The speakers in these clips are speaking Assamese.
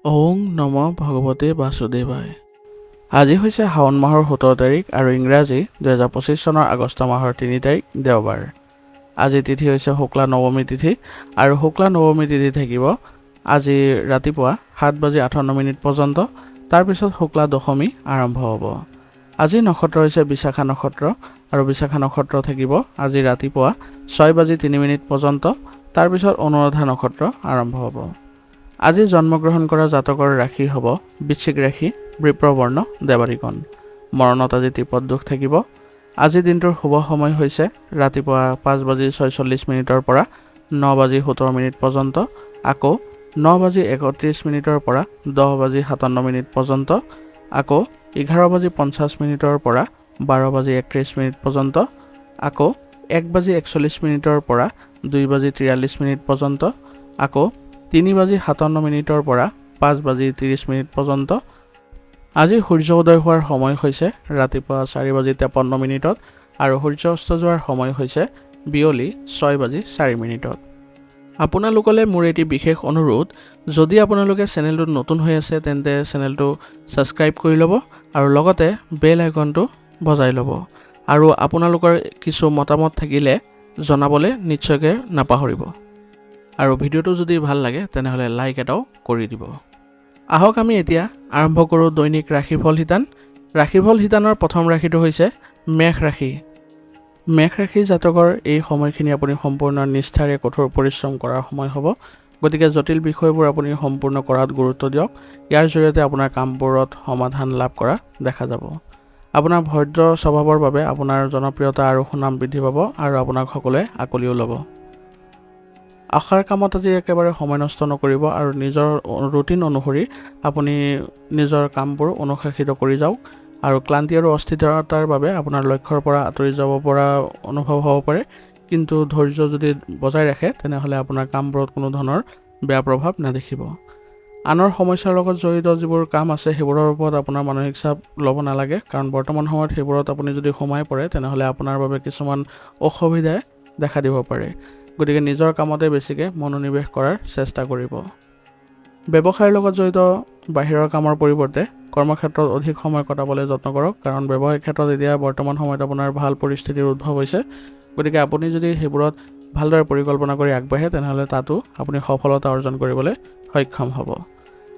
ওং নম ভগৱতে বাসুদেৱায়। আজি হৈছে শাওণ মাহৰ 17 তাৰিখ আৰু ইংৰাজী 2025 চনৰ আগষ্ট মাহৰ 3 তাৰিখ দেওবাৰ। আজি তিথি হৈছে শুক্লা নৱমী তিথি আৰু শুক্লা নৱমী তিথি থাকিব আজি ৰাতিপুৱা 7:58 পৰ্যন্ত। তাৰপিছত শুক্লা দশমী আৰম্ভ হ'ব। আজি নক্ষত্ৰ হৈছে বিশাখা নক্ষত্ৰ আৰু বিশাখা নক্ষত্ৰ থাকিব আজি ৰাতিপুৱা 6:03 পৰ্যন্ত। তাৰপিছত অনুৰাধা নক্ষত্ৰ আৰম্ভ হ'ব। আজি জন্মগ্ৰহণ কৰা জাতকৰ ৰাশি হ'ব বৃশ্চিক ৰাশি, বৃপ্ৰবৰ্ণ, দেৱাৰীগণ। মৰণত আজি ত্ৰিপদ দোষ থাকিব। আজি দিনটোৰ শুভ সময় হৈছে ৰাতিপুৱা 5:46 পৰা 9:17 পৰ্যন্ত, আকৌ 9:31 পৰা 10:57 পৰ্যন্ত, আকৌ 11:50 পৰা 12:31 পৰ্যন্ত, আকৌ 1:41 পৰা 2:43 পৰ্যন্ত, আকৌ 3:57 পৰা 5:30 পৰ্যন্ত। আজি সূৰ্য উদয় হোৱাৰ সময় হৈছে ৰাতিপুৱা 4:53 আৰু সূৰ্য অস্ত যোৱাৰ সময় হৈছে বিয়লি 6:04। আপোনালোকলৈ মোৰ এটি বিশেষ অনুৰোধ, যদি আপোনালোকে চেনেলটোত নতুন হৈ আছে তেন্তে চেনেলটো ছাবস্ক্ৰাইব কৰি ল'ব আৰু লগতে বেল আইকনটো বজাই ল'ব। আৰু আপোনালোকৰ কিছু মতামত থাকিলে জনাবলৈ নিশ্চয়কৈ নাপাহৰিব। আৰু ভিডিঅ'টো যদি ভাল লাগে তেনেহ'লে লাইক এটাও কৰি দিব। আহক আমি এতিয়া আৰম্ভ কৰোঁ দৈনিক ৰাশিফল শিতান। ৰাশিফল শিতানৰ প্ৰথম ৰাশিটো হৈছে মেষ ৰাশি। মেষ ৰাশি জাতকৰ এই সময়খিনি আপুনি সম্পূৰ্ণ নিষ্ঠাৰে কঠোৰ পৰিশ্ৰম কৰাৰ সময় হ'ব। গতিকে জটিল বিষয়বোৰ আপুনি সম্পূৰ্ণ কৰাত গুৰুত্ব দিয়ক। ইয়াৰ জৰিয়তে আপোনাৰ কামবোৰত সমাধান লাভ কৰা দেখা যাব। আপোনাৰ ভদ্ৰ স্বভাৱৰ বাবে আপোনাৰ জনপ্ৰিয়তা আৰু সুনাম বৃদ্ধি পাব আৰু আপোনাক সকলোৱে আকোৱালিও ল'ব। আশাৰ কামত আজি একেবাৰে সময় নষ্ট নকৰিব আৰু নিজৰ ৰুটিন অনুসৰি আপুনি নিজৰ কামবোৰ অনুশাসিত কৰি যাওক। আৰু ক্লান্তি আৰু অস্থিৰতাৰ বাবে আপোনাৰ লক্ষ্যৰ পৰা আঁতৰি যাব পৰা অনুভৱ হ'ব পাৰে, কিন্তু ধৈৰ্য যদি বজাই ৰাখে তেনেহ'লে আপোনাৰ কামবোৰত কোনো ধৰণৰ বেয়া প্ৰভাৱ নেদেখিব। আনৰ সমস্যাৰ লগত জড়িত যিবোৰ কাম আছে সেইবোৰৰ ওপৰত আপোনাৰ মানসিক চাপ ল'ব নালাগে, কাৰণ বৰ্তমান সময়ত সেইবোৰত আপুনি যদি সোমাই পৰে তেনেহ'লে আপোনাৰ বাবে কিছুমান অসুবিধাই দেখা দিব পাৰে। গতিকে নিজৰ কামতে বেছিকৈ মনোনিৱেশ কৰাৰ চেষ্টা কৰিব। ব্যৱসায়ৰ লগত জড়িত বাহিৰৰ কামৰ পৰিৱৰ্তে কৰ্মক্ষেত্ৰত অধিক সময় কটাবলৈ যত্ন কৰক, কাৰণ ব্যৱসায়িক ক্ষেত্ৰত এতিয়া বৰ্তমান সময়ত আপোনাৰ ভাল পৰিস্থিতিৰ উদ্ভৱ হৈছে। গতিকে আপুনি যদি সেইবোৰত ভালদৰে পৰিকল্পনা কৰি আগবাঢ়ে তেনেহ'লে তাতো আপুনি সফলতা অৰ্জন কৰিবলৈ সক্ষম হ'ব।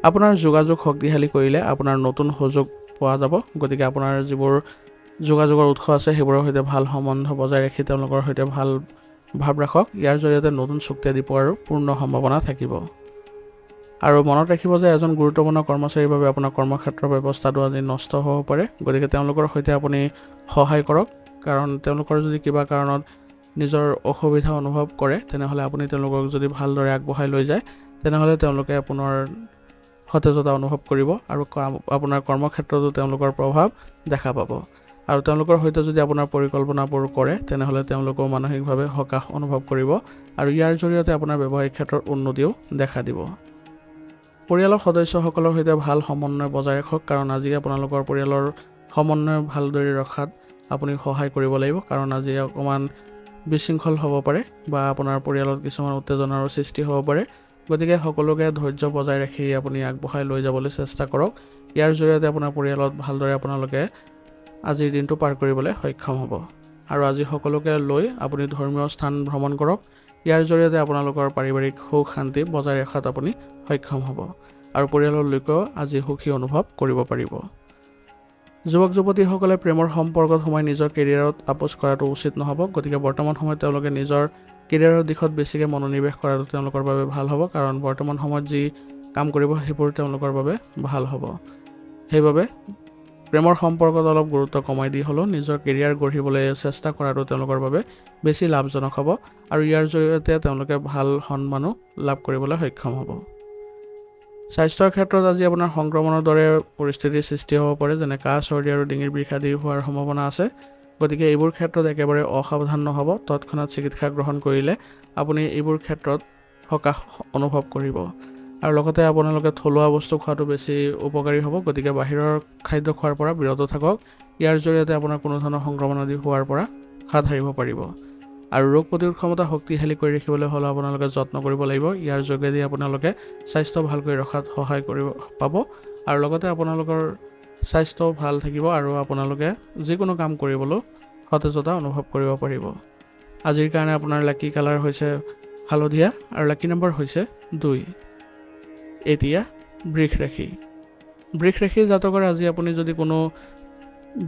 আপোনাৰ যোগাযোগ শক্তিশালী কৰিলে আপোনাৰ নতুন সুযোগ পোৱা যাব। গতিকে আপোনাৰ যিবোৰ যোগাযোগৰ উৎস আছে সেইবোৰৰ সৈতে ভাল সম্বন্ধ বজাই ৰাখি তেওঁলোকৰ সৈতে ভাল ভাৱ ৰাখক। ইয়াৰ জৰিয়তে নতুন চুক্তি আদি পোৱাৰো পূৰ্ণ সম্ভাৱনা থাকিব। আৰু মনত ৰাখিব যে এজন গুৰুত্বপূৰ্ণ কৰ্মচাৰীৰ বাবে আপোনাৰ কৰ্মক্ষেত্ৰৰ ব্যৱস্থাটো আজি নষ্ট হ'ব পাৰে। গতিকে তেওঁলোকৰ সৈতে আপুনি সহায় কৰক, কাৰণ তেওঁলোকৰ যদি কিবা কাৰণত নিজৰ অসুবিধা অনুভৱ কৰে তেনেহ'লে আপুনি তেওঁলোকক যদি ভালদৰে আগবঢ়াই লৈ যায় তেনেহ'লে তেওঁলোকে আপোনাৰ সতেজতা অনুভৱ কৰিব আৰু আপোনাৰ কৰ্মক্ষেত্ৰতো তেওঁলোকৰ প্ৰভাৱ দেখা পাব। আৰু তেওঁলোকৰ সৈতে যদি আপোনাৰ পৰিকল্পনাবোৰ কৰে তেনেহ'লে তেওঁলোকেও মানসিকভাৱে সকাহ অনুভৱ কৰিব আৰু ইয়াৰ জৰিয়তে আপোনাৰ ব্যৱসায়িক ক্ষেত্ৰত উন্নতিও দেখা দিব। পৰিয়ালৰ সদস্যসকলৰ সৈতে ভাল সমন্বয় বজাই ৰাখক, কাৰণ আজি আপোনালোকৰ পৰিয়ালৰ সমন্বয় ভালদৰে ৰখাত আপুনি সহায় কৰিব লাগিব, কাৰণ আজি অকণমান বিশৃংখল হ'ব পাৰে বা আপোনাৰ পৰিয়ালত কিছুমান উত্তেজনাৰো সৃষ্টি হ'ব পাৰে। গতিকে সকলোকে ধৈৰ্য বজাই ৰাখি আপুনি আগবঢ়াই লৈ যাবলৈ চেষ্টা কৰক। ইয়াৰ জৰিয়তে আপোনাৰ পৰিয়ালত ভালদৰে আপোনালোকে আজিৰ দিনটো পাৰ কৰিবলৈ সক্ষম হ'ব। আৰু আজি সকলোকে লৈ আপুনি ধৰ্মীয় স্থান ভ্ৰমণ কৰক। ইয়াৰ জৰিয়তে আপোনালোকৰ পাৰিবাৰিক সুখ শান্তি বজাই ৰখাত আপুনি সক্ষম হ'ব আৰু পৰিয়ালৰ লোকেও আজি সুখী অনুভৱ কৰিব পাৰিব। যুৱক যুৱতীসকলে প্ৰেমৰ সম্পৰ্কত সোমাই নিজৰ কেৰিয়াৰত আপোচ কৰাটো উচিত নহ'ব। গতিকে বৰ্তমান সময়ত তেওঁলোকে নিজৰ কেৰিয়াৰৰ দিশত বেছিকৈ মনোনিৱেশ কৰাটো তেওঁলোকৰ বাবে ভাল হ'ব, কাৰণ বৰ্তমান সময়ত যি কাম কৰিব সেইবোৰ তেওঁলোকৰ বাবে ভাল হ'ব। সেইবাবে প্ৰেমৰ সম্পৰ্কত অলপ গুৰুত্ব কমাই দি হ'লেও নিজৰ কেৰিয়াৰ গঢ়িবলৈ চেষ্টা কৰাটো তেওঁলোকৰ বাবে বেছি লাভজনক হ'ব আৰু ইয়াৰ জৰিয়তে তেওঁলোকে ভাল সন্মানো লাভ কৰিবলৈ সক্ষম হ'ব। স্বাস্থ্যৰ ক্ষেত্ৰত আজি আপোনাৰ সংক্ৰমণৰ দৰে পৰিস্থিতিৰ সৃষ্টি হ'ব পাৰে, যেনে কাহ, চৰ্দি আৰু ডিঙিৰ বিষ আদি হোৱাৰ সম্ভাৱনা আছে। গতিকে এইবোৰ ক্ষেত্ৰত একেবাৰে অসাৱধান নহ'ব। তৎক্ষণাত চিকিৎসা গ্ৰহণ কৰিলে আপুনি এইবোৰ ক্ষেত্ৰত সকাহ অনুভৱ কৰিব। আৰু লগতে আপোনালোকে থলুৱা বস্তু খোৱাটো বেছি উপকাৰী হ'ব। গতিকে বাহিৰৰ খাদ্য খোৱাৰ পৰা বিৰত থাকক। ইয়াৰ জৰিয়তে আপোনাৰ কোনো ধৰণৰ সংক্ৰমণ আদি হোৱাৰ পৰা হাত সাৰিব পাৰিব। আৰু ৰোগ প্ৰতিৰোধ ক্ষমতা শক্তিশালী কৰি ৰাখিবলৈ হ'লে আপোনালোকে যত্ন কৰিব লাগিব। ইয়াৰ যোগেদি আপোনালোকে স্বাস্থ্য ভালকৈ ৰখাত সহায় কৰিব পাব আৰু লগতে আপোনালোকৰ স্বাস্থ্য ভাল থাকিব আৰু আপোনালোকে যিকোনো কাম কৰিবলৈ সতেজতা অনুভৱ কৰিব পাৰিব। আজিৰ কাৰণে আপোনাৰ লাকি কালাৰ হৈছে হালধীয়া আৰু লাকি নম্বৰ হৈছে 2। এতিয়া বৃষ ৰাশি জাতকৰ আজি আপুনি যদি কোনো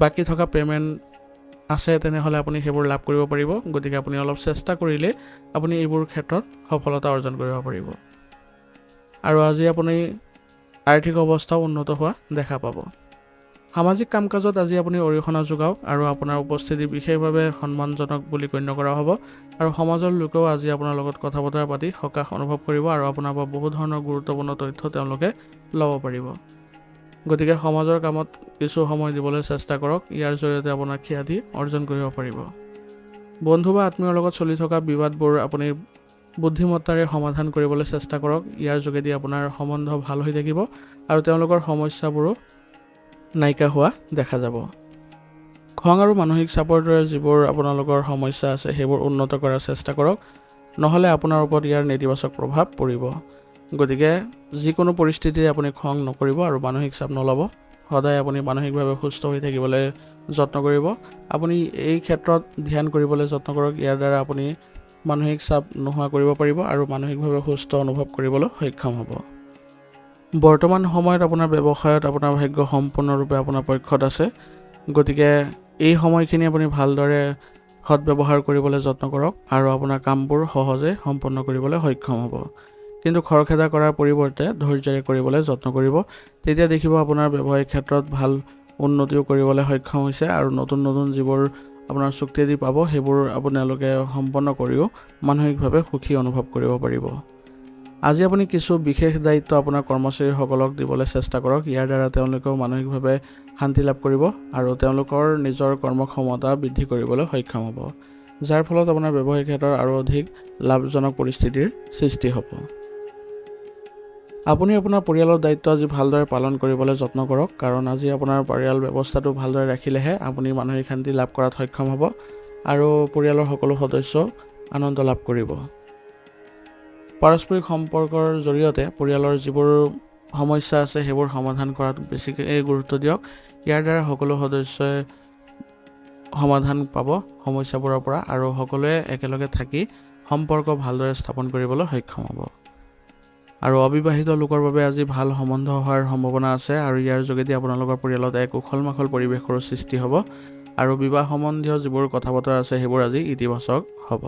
বাকী থকা পে'মেণ্ট আছে তেনেহ'লে আপুনি সেইবোৰ লাভ কৰিব পাৰিব। গতিকে আপুনি অলপ চেষ্টা কৰিলে আপুনি এইবোৰ ক্ষেত্ৰত সফলতা অৰ্জন কৰিব পাৰিব আৰু আজি আপুনি আৰ্থিক অৱস্থাও উন্নত হোৱা দেখা পাব। সামাজিক কাম কাজত আজি আপুনি অৰিহণা যোগাওক আৰু আপোনাৰ উপস্থিতি বিশেষভাৱে সন্মানজনক বুলি গণ্য কৰা হ'ব আৰু সমাজৰ লোকেও আজি আপোনাৰ লগত কথা বতৰা পাতি সকাহ অনুভৱ কৰিব আৰু আপোনাৰ পৰা বহু ধৰণৰ গুৰুত্বপূৰ্ণ তথ্য তেওঁলোকে ল'ব পাৰিব। গতিকে সমাজৰ কামত কিছু সময় দিবলৈ চেষ্টা কৰক। ইয়াৰ জৰিয়তে আপোনাৰ খ্যাতি অৰ্জন কৰিব পাৰিব। বন্ধু বা আত্মীয়ৰ লগত চলি থকা বিবাদবোৰ আপুনি বুদ্ধিমত্তাৰে সমাধান কৰিবলৈ চেষ্টা কৰক। ইয়াৰ যোগেদি আপোনাৰ সম্বন্ধ ভাল হৈ থাকিব আৰু তেওঁলোকৰ সমস্যাবোৰো নাইকিয়া হোৱা দেখা যাব। খং আৰু মানসিক চাপৰ দৰে যিবোৰ আপোনালোকৰ সমস্যা আছে সেইবোৰ উন্নত কৰাৰ চেষ্টা কৰক, নহ'লে আপোনাৰ ওপৰত ইয়াৰ নেতিবাচক প্ৰভাৱ পৰিব। গতিকে যিকোনো পৰিস্থিতিতে আপুনি খং নকৰিব আৰু মানসিক চাপ নল'ব। সদায় আপুনি মানসিকভাৱে সুস্থ হৈ থাকিবলৈ যত্ন কৰিব। আপুনি এই ক্ষেত্ৰত ধ্যান কৰিবলৈ যত্ন কৰক। ইয়াৰ দ্বাৰা আপুনি মানসিক চাপ নোহোৱা কৰিব পাৰিব আৰু মানসিকভাৱে সুস্থ অনুভৱ কৰিবলৈ সক্ষম হ'ব। বৰ্তমান সময়ত আপোনাৰ ব্যৱসায়ত আপোনাৰ ভাগ্য সম্পূৰ্ণৰূপে আপোনাৰ পক্ষত আছে। গতিকে এই সময়খিনি আপুনি ভালদৰে সৎব্যৱহাৰ কৰিবলৈ যত্ন কৰক আৰু আপোনাৰ কামবোৰ সহজে সম্পন্ন কৰিবলৈ সক্ষম হ'ব। কিন্তু খৰখেদা কৰাৰ পৰিৱৰ্তে ধৈৰ্য্যৰে কৰিবলৈ যত্ন কৰিব। তেতিয়া দেখিব আপোনাৰ ব্যৱসায়িক ক্ষেত্ৰত ভাল উন্নতিও কৰিবলৈ সক্ষম হৈছে আৰু নতুন যিবোৰ আপোনাৰ চুক্তিদি পাব সেইবোৰ আপোনালোকে সম্পন্ন কৰিও মানসিকভাৱে সুখী অনুভৱ কৰিব পাৰিব। আজি আপুনি কিছু বিশেষ দায়িত্ব আপোনাৰ কৰ্মচাৰীসকলক দিবলৈ চেষ্টা কৰক। ইয়াৰ দ্বাৰা তেওঁলোকেও মানসিকভাৱে শান্তি লাভ কৰিব আৰু তেওঁলোকৰ নিজৰ কৰ্মক্ষমতা বৃদ্ধি কৰিবলৈ সক্ষম হ'ব, যাৰ ফলত আপোনাৰ ব্যৱসায়িক ক্ষেত্ৰত আৰু অধিক লাভজনক পৰিস্থিতিৰ সৃষ্টি হ'ব। আপুনি আপোনাৰ পৰিয়ালৰ দায়িত্ব আজি ভালদৰে পালন কৰিবলৈ যত্ন কৰক, কাৰণ আজি আপোনাৰ পৰিয়াল ব্যৱস্থাটো ভালদৰে ৰাখিলেহে আপুনি মানসিক শান্তি লাভ কৰাত সক্ষম হ'ব আৰু পৰিয়ালৰ সকলো সদস্য আনন্দ লাভ কৰিব। পাৰস্পৰিক সম্পৰ্কৰ জৰিয়তে পৰিয়ালৰ যিবোৰ সমস্যা আছে সেইবোৰ সমাধান কৰাত বেছিকৈ গুৰুত্ব দিয়ক। ইয়াৰ দ্বাৰা সকলো সদস্যই সমাধান পাব সমস্যাবোৰৰ পৰা আৰু সকলোৱে একেলগে থাকি সম্পৰ্ক ভালদৰে স্থাপন কৰিবলৈ সক্ষম হ'ব। আৰু অবিবাহিত লোকৰ বাবে আজি ভাল সম্বন্ধ হোৱাৰ সম্ভাৱনা আছে আৰু ইয়াৰ যোগেদি আপোনালোকৰ পৰিয়ালত এক উখল মাখল পৰিৱেশৰো সৃষ্টি হ'ব আৰু বিবাহ সম্বন্ধীয় যিবোৰ কথা বতৰা আছে সেইবোৰ আজি ইতিবাচক হ'ব,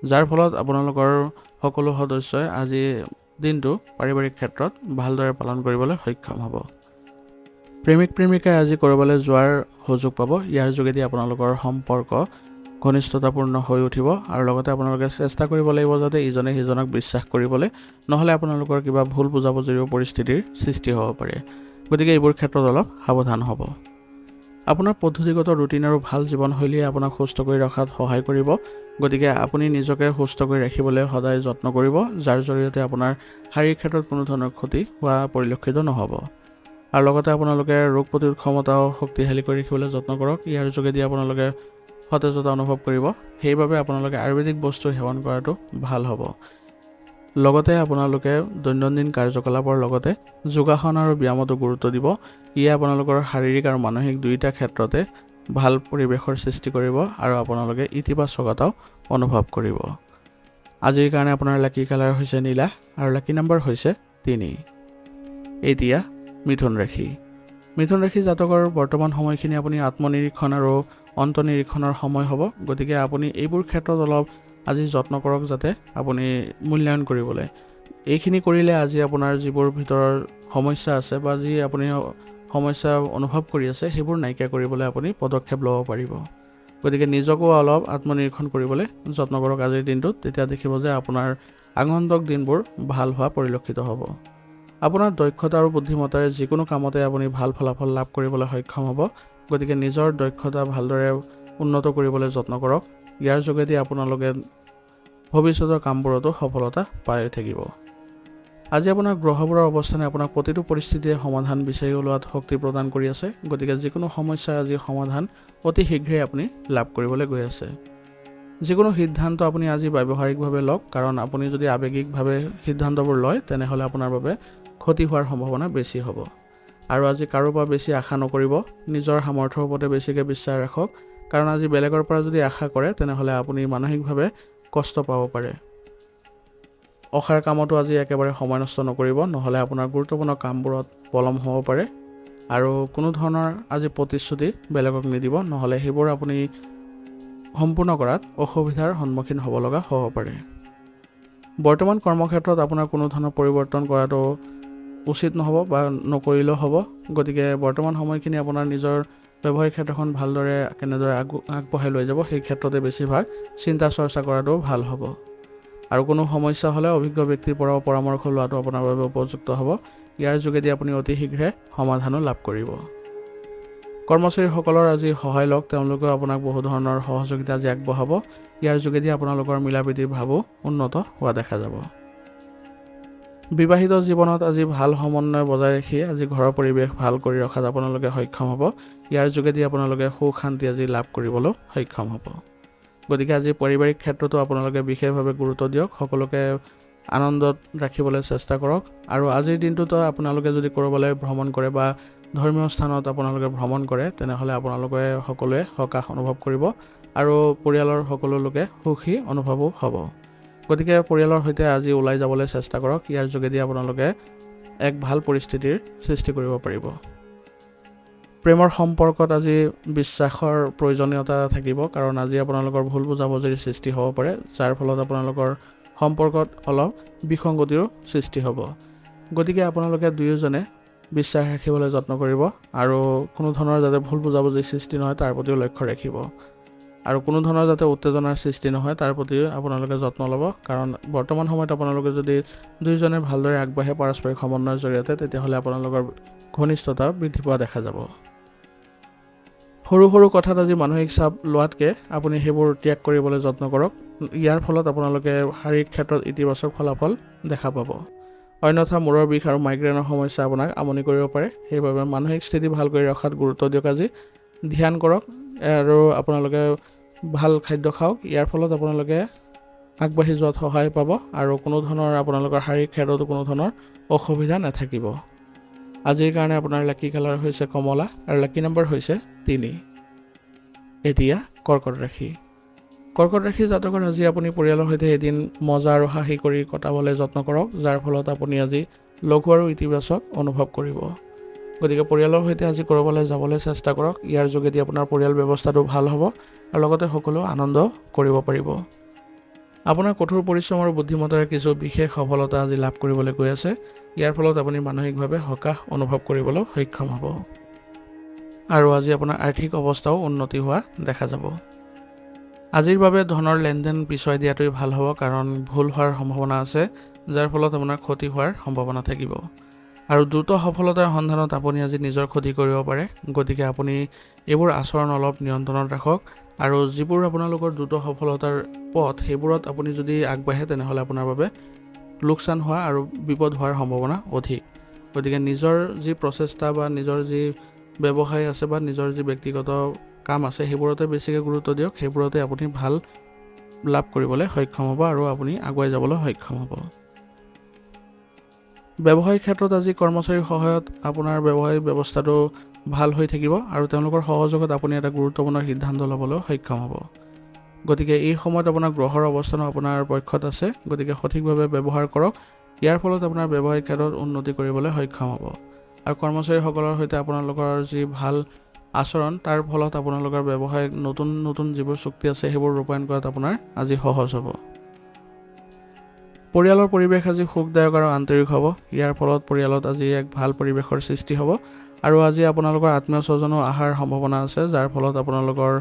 যাৰ ফলত আপোনালোকৰ সকলো সদস্যই আজি দিনটো পাৰিবাৰিক ক্ষেত্ৰত ভালদৰে পালন কৰিবলৈ সক্ষম হ'ব। প্ৰেমিকাই আজি ক'ৰবালৈ যোৱাৰ সুযোগ পাব। ইয়াৰ যোগেদি আপোনালোকৰ সম্পৰ্ক ঘনিষ্ঠতাপূৰ্ণ হৈ উঠিব আৰু লগতে আপোনালোকে চেষ্টা কৰিব লাগিব যাতে ইজনে সিজনক বিশ্বাস কৰিবলৈ, নহ'লে আপোনালোকৰ কিবা ভুল বুজাবুজিৰ পৰিস্থিতিৰ সৃষ্টি হ'ব পাৰে। গতিকে এইবোৰ ক্ষেত্ৰত অলপ সাৱধান হ'ব। আপোনাৰ পদ্ধতিগত ৰুটিন আৰু ভাল জীৱনশৈলীয়ে আপোনাক সুস্থ কৰি ৰখাত সহায় কৰিব। গতিকে আপুনি নিজকে সুস্থ কৰি ৰাখিবলৈ সদায় যত্ন কৰিব, যাৰ জৰিয়তে আপোনাৰ শাৰীৰিক ক্ষেত্ৰত কোনো ধৰণৰ ক্ষতি হোৱা পৰিলক্ষিত নহ'ব। আৰু লগতে আপোনালোকে ৰোগ প্ৰতিৰোধ ক্ষমতাও শক্তিশালী কৰি ৰাখিবলৈ যত্ন কৰক। ইয়াৰ যোগেদি আপোনালোকে সতেজতা অনুভৱ কৰিব। সেইবাবে আপোনালোকে আয়ুৰ্বেদিক বস্তু সেৱন কৰাটো ভাল হ'ব। লগতে আপোনালোকে দৈনন্দিন কাৰ্যকলাপৰ লগতে যোগাসন আৰু ব্যায়ামতো গুৰুত্ব দিব। ইয়ে আপোনালোকৰ শাৰীৰিক আৰু মানসিক দুয়োটা ক্ষেত্ৰতে ভাল পৰিৱেশৰ সৃষ্টি কৰিব আৰু আপোনালোকে ইতিবাচকতাও অনুভৱ কৰিব। আজিৰ কাৰণে আপোনাৰ লাকি কালাৰ হৈছে নীলা আৰু লাকি নম্বৰ হৈছে 3। এতিয়া মিথুন ৰাশি জাতকৰ বৰ্তমান সময়খিনি আপুনি আত্মনিৰীক্ষণ আৰু অন্তনিৰীক্ষণৰ সময় হ'ব। গতিকে আপুনি এইবোৰ ক্ষেত্ৰত অলপ আজি যত্ন কৰক যাতে আপুনি মূল্যায়ন কৰিবলৈ। এইখিনি কৰিলে আজি আপোনাৰ যিবোৰ ভিতৰৰ সমস্যা আছে বা যি আপুনি সমস্যা অনুভৱ কৰি আছে সেইবোৰ নাইকিয়া কৰিবলৈ আপুনি পদক্ষেপ ল'ব পাৰিব। গতিকে নিজকো অলপ আত্মনিৰীক্ষণ কৰিবলৈ যত্ন কৰক আজিৰ দিনটোত। তেতিয়া দেখিব যে আপোনাৰ আগন্তুক দিনবোৰ ভাল হোৱা পৰিলক্ষিত হ'ব। আপোনাৰ দক্ষতা আৰু বুদ্ধিমত্তাৰে যিকোনো কামতে আপুনি ভাল ফলাফল লাভ কৰিবলৈ সক্ষম হ'ব। গতিকে নিজৰ দক্ষতা ভালদৰে উন্নত কৰিবলৈ যত্ন কৰক। ইয়াৰ যোগেদি আপোনালোকে ভৱিষ্যতৰ কামবোৰতো সফলতা পাই থাকিব। আজি আপোনাৰ গ্ৰহবোৰৰ অৱস্থানে আপোনাক প্ৰতিটো পৰিস্থিতিৰে সমাধান বিচাৰি ওলোৱাত শক্তি প্ৰদান কৰি আছে। গতিকে যিকোনো সমস্যাৰ আজি সমাধান অতি শীঘ্ৰেই আপুনি লাভ কৰিবলৈ গৈ আছে। যিকোনো সিদ্ধান্ত আপুনি আজি ব্যৱহাৰিকভাৱে লওক, কাৰণ আপুনি যদি আৱেগিকভাৱে সিদ্ধান্তবোৰ লয় তেনেহ'লে আপোনাৰ বাবে ক্ষতি হোৱাৰ সম্ভাৱনা বেছি হ'ব। আৰু আজি কাৰোৰ পৰা বেছি আশা নকৰিব, নিজৰ সামৰ্থ্যৰ ওপৰতে বেছিকৈ বিশ্বাস ৰাখক, কাৰণ আজি বেলেগৰ পৰা যদি আশা কৰে তেনেহ'লে আপুনি মানসিকভাৱে কষ্ট পাব পাৰে। অসাৰ কামতো আজি একেবাৰে সময় নষ্ট নকৰিব, নহ'লে আপোনাৰ গুৰুত্বপূৰ্ণ কামবোৰত পলম হ'ব পাৰে। আৰু কোনো ধৰণৰ আজি প্ৰতিশ্ৰুতি বেলেগক নিদিব, নহ'লে সেইবোৰ আপুনি সম্পূৰ্ণ কৰাত অসুবিধাৰ সন্মুখীন হ'ব লগা হ'ব পাৰে। বৰ্তমান কৰ্মক্ষেত্ৰত আপোনাৰ কোনো ধৰণৰ পৰিৱৰ্তন কৰাটো উচিত নহ'ব বা নকৰিলেও হ'ব। গতিকে বৰ্তমান সময়খিনি আপোনাৰ নিজৰ ব্যৱসায়িক ক্ষেত্ৰখন ভালদৰে কেনেদৰে আগবঢ়াই লৈ যাব সেই ক্ষেত্ৰতে বেছিভাগ চিন্তা চৰ্চা কৰাটো ভাল হ'ব। আৰু কোনো সমস্যা হ'লে অভিজ্ঞ ব্যক্তিৰ পৰাও পৰামৰ্শ লোৱাটো আপোনাৰ বাবে উপযুক্ত হ'ব। ইয়াৰ যোগেদি আপুনি অতি শীঘ্ৰে সমাধানো লাভ কৰিব। কৰ্মচাৰীসকলৰ আজি সহায় লওক, তেওঁলোকেও আপোনাক বহু ধৰণৰ সহযোগিতা আজি আগবঢ়াব। ইয়াৰ যোগেদি আপোনালোকৰ মিলাপ্ৰীতিৰ ভাৱো উন্নত হোৱা দেখা যাব। বিবাহিত জীৱনত আজি ভাল সমন্বয় বজাই ৰাখি আজি ঘৰৰ পৰিৱেশ ভাল কৰি ৰখাত আপোনালোকে সক্ষম হ'ব। ইয়াৰ যোগেদি আপোনালোকে সুখ শান্তি আজি লাভ কৰিবলৈ সক্ষম হ'ব। গতিকে আজি পাৰিবাৰিক ক্ষেত্ৰতো আপোনালোকে বিশেষভাৱে গুৰুত্ব দিয়ক, সকলোকে আনন্দত ৰাখিবলৈ চেষ্টা কৰক। আৰু আজিৰ দিনটোতো আপোনালোকে যদি ক'ৰবালৈ ভ্ৰমণ কৰে বা ধৰ্মীয় স্থানত আপোনালোকে ভ্ৰমণ কৰে তেনেহ'লে আপোনালোকে সকলোৱে সকাহ অনুভৱ কৰিব আৰু পৰিয়ালৰ সকলো লোকে সুখী অনুভৱো হ'ব। গতিকে পৰিয়ালৰ সৈতে আজি ওলাই যাবলৈ চেষ্টা কৰক, ইয়াৰ যোগেদি আপোনালোকে এক ভাল পৰিস্থিতিৰ সৃষ্টি কৰিব পাৰিব। প্ৰেমৰ সম্পৰ্কত আজি বিশ্বাসৰ প্ৰয়োজনীয়তা থাকিব, কাৰণ আজি আপোনালোকৰ ভুল বুজাবুজিৰ সৃষ্টি হ'ব পাৰে, যাৰ ফলত আপোনালোকৰ সম্পৰ্কত অলপ বিসংগতিৰো সৃষ্টি হ'ব। গতিকে আপোনালোকে দুয়োজনে বিশ্বাস ৰাখিবলৈ যত্ন কৰিব আৰু কোনো ধৰণৰ যাতে ভুল বুজাবুজিৰ সৃষ্টি নহয় তাৰ প্ৰতিও লক্ষ্য ৰাখিব। আৰু কোনো ধৰণৰ যাতে উত্তেজনাৰ সৃষ্টি নহয় তাৰ প্ৰতিও আপোনালোকে যত্ন ল'ব, কাৰণ বৰ্তমান সময়ত আপোনালোকে যদি দুয়োজনে ভালদৰে আগবাঢ়ে পাৰস্পৰিক সমন্বয়ৰ জৰিয়তে তেতিয়াহ'লে আপোনালোকৰ ঘনিষ্ঠতা বৃদ্ধি পোৱা দেখা যাব। সৰু সৰু কথাত আজি মানসিক চাপ লোৱাতকৈ আপুনি সেইবোৰ ত্যাগ কৰিবলৈ যত্ন কৰক। ইয়াৰ ফলত আপোনালোকে শাৰীৰিক ক্ষেত্ৰত ইতিবাচক ফলাফল দেখা পাব। অন্যথা মূৰৰ বিষ আৰু মাইগ্ৰেনৰ সমস্যা আপোনাক আমনি কৰিব পাৰে। সেইবাবে মানসিক স্থিতি ভাল কৰি ৰখাত গুৰুত্ব দিয়ক, আজি ধ্যান কৰক আৰু আপোনালোকে ভাল খাদ্য খাওক। ইয়াৰ ফলত আপোনালোকে আগবাঢ়ি যোৱাত সহায় পাব আৰু কোনো ধৰণৰ আপোনালোকৰ শাৰীৰিক ক্ষেত্ৰতো কোনো ধৰণৰ অসুবিধা নাথাকিব। আজিৰ কাৰণে আপোনাৰ লাকি কালাৰ হৈছে কমলা আৰু লাকি নম্বৰ হৈছে 3। এতিয়া কৰ্কট ৰাশি। কৰ্কট ৰাশি জাতকৰ আজি আপুনি পৰিয়ালৰ সৈতে এদিন মজা আৰু হাঁহি কৰি কটাবলৈ যত্ন কৰক, যাৰ ফলত আপুনি আজি লঘু আৰু ইতিবাচক অনুভৱ কৰিব। গতিকে পৰিয়ালৰ সৈতে আজি ক'ৰবালৈ যাবলৈ চেষ্টা কৰক, ইয়াৰ যোগেদি আপোনাৰ পৰিয়াল ব্যৱস্থাটো ভাল হ'ব আৰু লগতে সকলো আনন্দ কৰিব পাৰিব। আপোনাৰ কঠোৰ পৰিশ্ৰম আৰু বুদ্ধিমত্তাৰে কিছু বিশেষ সফলতা আজি লাভ কৰিবলৈ গৈ আছে। ইয়াৰ ফলত আপুনি মানসিকভাৱে সকাহ অনুভৱ কৰিবলৈ সক্ষম হ'ব আৰু আজি আপোনাৰ আৰ্থিক অৱস্থাও উন্নতি হোৱা দেখা যাব। আজিৰ বাবে ধনৰ লেনদেন পিছুৱাই দিয়াটোৱেই ভাল হ'ব, কাৰণ ভুল হোৱাৰ সম্ভাৱনা আছে, যাৰ ফলত আপোনাৰ ক্ষতি হোৱাৰ সম্ভাৱনা থাকিব। আৰু দ্ৰুত সফলতাৰ সন্ধানত আপুনি আজি নিজৰ ক্ষতি কৰিব পাৰে। গতিকে আপুনি এইবোৰ আচৰণ অলপ নিয়ন্ত্ৰণত ৰাখক আৰু যিবোৰ আপোনালোকৰ দ্ৰুত সফলতাৰ পথ সেইবোৰত আপুনি যদি আগবাঢ়ে তেনেহ'লে আপোনাৰ বাবে লোকচান হোৱা আৰু বিপদ হোৱাৰ সম্ভাৱনা অধিক। গতিকে নিজৰ যি প্ৰচেষ্টা বা নিজৰ যি ব্যৱসায় আছে বা নিজৰ যি ব্যক্তিগত কাম আছে সেইবোৰতে বেছিকৈ গুৰুত্ব দিয়ক, সেইবোৰতে আপুনি ভাল লাভ কৰিবলৈ সক্ষম হ'ব আৰু আপুনি আগুৱাই যাবলৈ সক্ষম হ'ব। ব্যৱসায়িক ক্ষেত্ৰত আজি কৰ্মচাৰীৰ সহায়ত আপোনাৰ ব্যৱসায়িক ব্যৱস্থাটো ভাল হৈ থাকিব আৰু তেওঁলোকৰ সহযোগত আপুনি এটা গুৰুত্বপূৰ্ণ সিদ্ধান্ত ল'বলৈ সক্ষম হ'ব। গতিকে এই সময়ত আপোনাৰ গ্ৰহৰ অৱস্থানো আপোনাৰ পক্ষত আছে, গতিকে সঠিকভাৱে ব্যৱহাৰ কৰক। ইয়াৰ ফলত আপোনাৰ ব্যৱসায়িক ক্ষেত্ৰত উন্নতি কৰিবলৈ সক্ষম হ'ব আৰু কৰ্মচাৰীসকলৰ সৈতে আপোনালোকৰ যি ভাল আচৰণ তাৰ ফলত আপোনালোকৰ ব্যৱসায়িক নতুন নতুন যিবোৰ চুক্তি আছে সেইবোৰ ৰূপায়ণ কৰাত আপোনাৰ আজি সহজ হ'ব। পৰিয়ালৰ পৰিৱেশ আজি সুখদায়ক আৰু আন্তৰিক হ'ব। ইয়াৰ ফলত পৰিয়ালত আজি এক ভাল পৰিৱেশৰ সৃষ্টি হ'ব আৰু আজি আপোনালোকৰ আত্মীয় স্বজনো অহাৰ সম্ভাৱনা আছে, যাৰ ফলত আপোনালোকৰ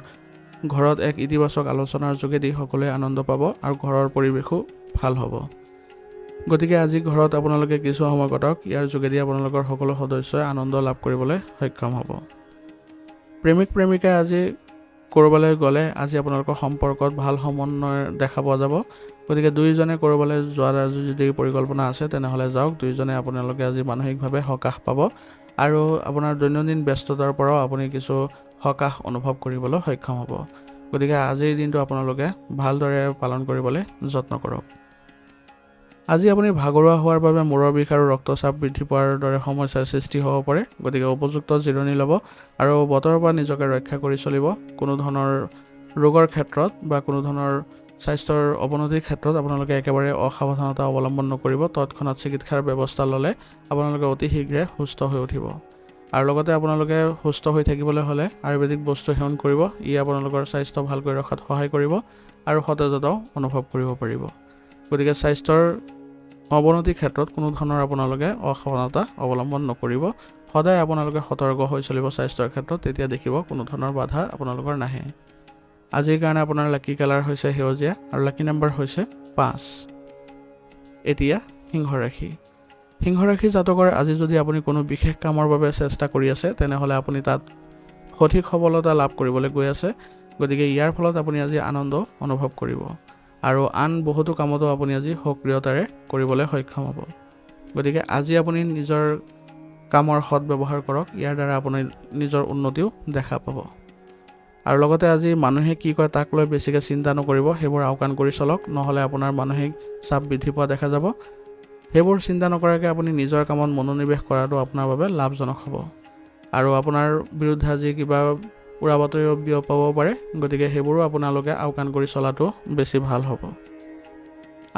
ঘৰত এক ইতিবাচক আলোচনাৰ যোগেদি সকলোৱে আনন্দ পাব আৰু ঘৰৰ পৰিৱেশো ভাল হ'ব। গতিকে আজি ঘৰত আপোনালোকে কিছু সময় কটাওক, ইয়াৰ যোগেদি আপোনালোকৰ সকলো সদস্যই আনন্দ লাভ কৰিবলৈ সক্ষম হ'ব। প্ৰেমিক প্ৰেমিকাই আজি ক'ৰবালৈ গ'লে আজি আপোনালোকৰ সম্পৰ্কত ভাল সমন্বয় দেখা পোৱা যাব। গতিকে দুয়োজনে ক'ৰবালৈ যোৱাৰ যদি পৰিকল্পনা আছে তেনেহ'লে যাওক, দুয়োজনে আপোনালোকে আজি মানসিকভাৱে সকাহ পাব আৰু আপোনাৰ দৈনন্দিন ব্যস্ততাৰ পৰাও আপুনি কিছু সকাহ অনুভৱ কৰিবলৈ সক্ষম হ'ব। গতিকে আজিৰ দিনটো আপোনালোকে ভালদৰে পালন কৰিবলৈ যত্ন কৰক। আজি আপুনি ভাগৰুৱা হোৱাৰ বাবে মূৰৰ বিষ আৰু ৰক্তচাপ বৃদ্ধি পোৱাৰ দৰে সমস্যাৰ সৃষ্টি হ'ব পাৰে। গতিকে উপযুক্ত জিৰণি ল'ব আৰু বতৰৰ পৰা নিজকে ৰক্ষা কৰি চলিব। কোনো ধৰণৰ ৰোগৰ ক্ষেত্ৰত বা কোনো ধৰণৰ স্বাস্থ্যৰ অৱনতিৰ ক্ষেত্ৰত আপোনালোকে একেবাৰে অসাৱধানতা অৱলম্বন নকৰিব। তৎক্ষণাত চিকিৎসাৰ ব্যৱস্থা ল'লে আপোনালোকে অতি শীঘ্ৰে সুস্থ হৈ উঠিব। আৰু লগতে আপোনালোকে সুস্থ হৈ থাকিবলৈ হ'লে আয়ুৰ্বেদিক বস্তু সেৱন কৰিব। ই আপোনালোকৰ স্বাস্থ্য ভালকৈ ৰখাত সহায় কৰিব আৰু সতেজতাও অনুভৱ কৰিব পাৰিব। গতিকে স্বাস্থ্যৰ অৱনতিৰ ক্ষেত্ৰত কোনো ধৰণৰ আপোনালোকে অসাৱধানতা অৱলম্বন নকৰিব। সদায় আপোনালোকে সতৰ্ক হৈ চলিব স্বাস্থ্যৰ ক্ষেত্ৰত, তেতিয়া দেখিব কোনো ধৰণৰ বাধা আপোনালোকৰ নাহে। আজিৰ কাৰণে আপোনাৰ লাকি কালাৰ হৈছে সেউজীয়া আৰু লাকি নাম্বাৰ হৈছে 5। এতিয়া সিংহ ৰাশি। সিংহ ৰাশি জাতকৰ আজি যদি আপুনি কোনো বিশেষ কামৰ বাবে চেষ্টা কৰি আছে, তেনেহ'লে আপুনি তাত সঠিক সফলতা লাভ কৰিবলৈ গৈ আছে। গতিকে ইয়াৰ ফলত আপুনি আজি আনন্দ অনুভৱ কৰিব আৰু আন বহুতো কামতো আপুনি আজি সক্ৰিয়তাৰে কৰিবলৈ সক্ষম হ'ব। গতিকে আজি আপুনি নিজৰ কামৰ সৎ ব্যৱহাৰ কৰক, ইয়াৰ দ্বাৰা আপুনি নিজৰ উন্নতিও দেখা পাব। আৰু লগতে আজি মানুহে কি কয় তাক লৈ বেছিকৈ চিন্তা নকৰিব, সেইবোৰ আওকাণ কৰি চলক, নহ'লে আপোনাৰ মানসিক চাপ বৃদ্ধি পোৱা দেখা যাব। সেইবোৰ চিন্তা নকৰাকৈ আপুনি নিজৰ কামত মনোনিৱেশ কৰাটো আপোনাৰ বাবে লাভজনক হ'ব। আৰু আপোনাৰ বিৰুদ্ধে আজি কিবা উৰা বাতৰি বিয়পাব পাৰে, গতিকে সেইবোৰো আপোনালোকে আওকাণ কৰি চলাটো বেছি ভাল হ'ব।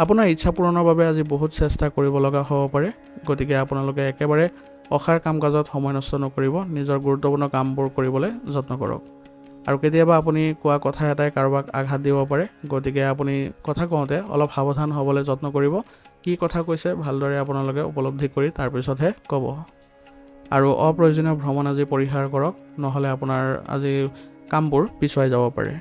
আপোনাৰ ইচ্ছা পূৰণৰ বাবে আজি বহুত চেষ্টা কৰিব লগা হ'ব পাৰে। গতিকে আপোনালোকে একেবাৰে অসাৰ কাম কাজত সময় নষ্ট নকৰিব, নিজৰ গুৰুত্বপূৰ্ণ কামবোৰ কৰিবলৈ যত্ন কৰক। আৰু কেতিয়াবা আপুনি কোৱা কথা এটাই কাৰোবাক আঘাত দিব পাৰে। গতিকে আপুনি কথা কওঁতে অলপ সাৱধান হ'বলৈ যত্ন কৰিব। কি কথা কৈছে ভালদৰে আপোনালোকে উপলব্ধি কৰি তাৰপিছতহে ক'ব। আৰু অপ্ৰয়োজনীয় ভ্ৰমণ আজি পৰিহাৰ কৰক, নহ'লে আপোনাৰ আজি কামবোৰ পিছুৱাই যাব পাৰে।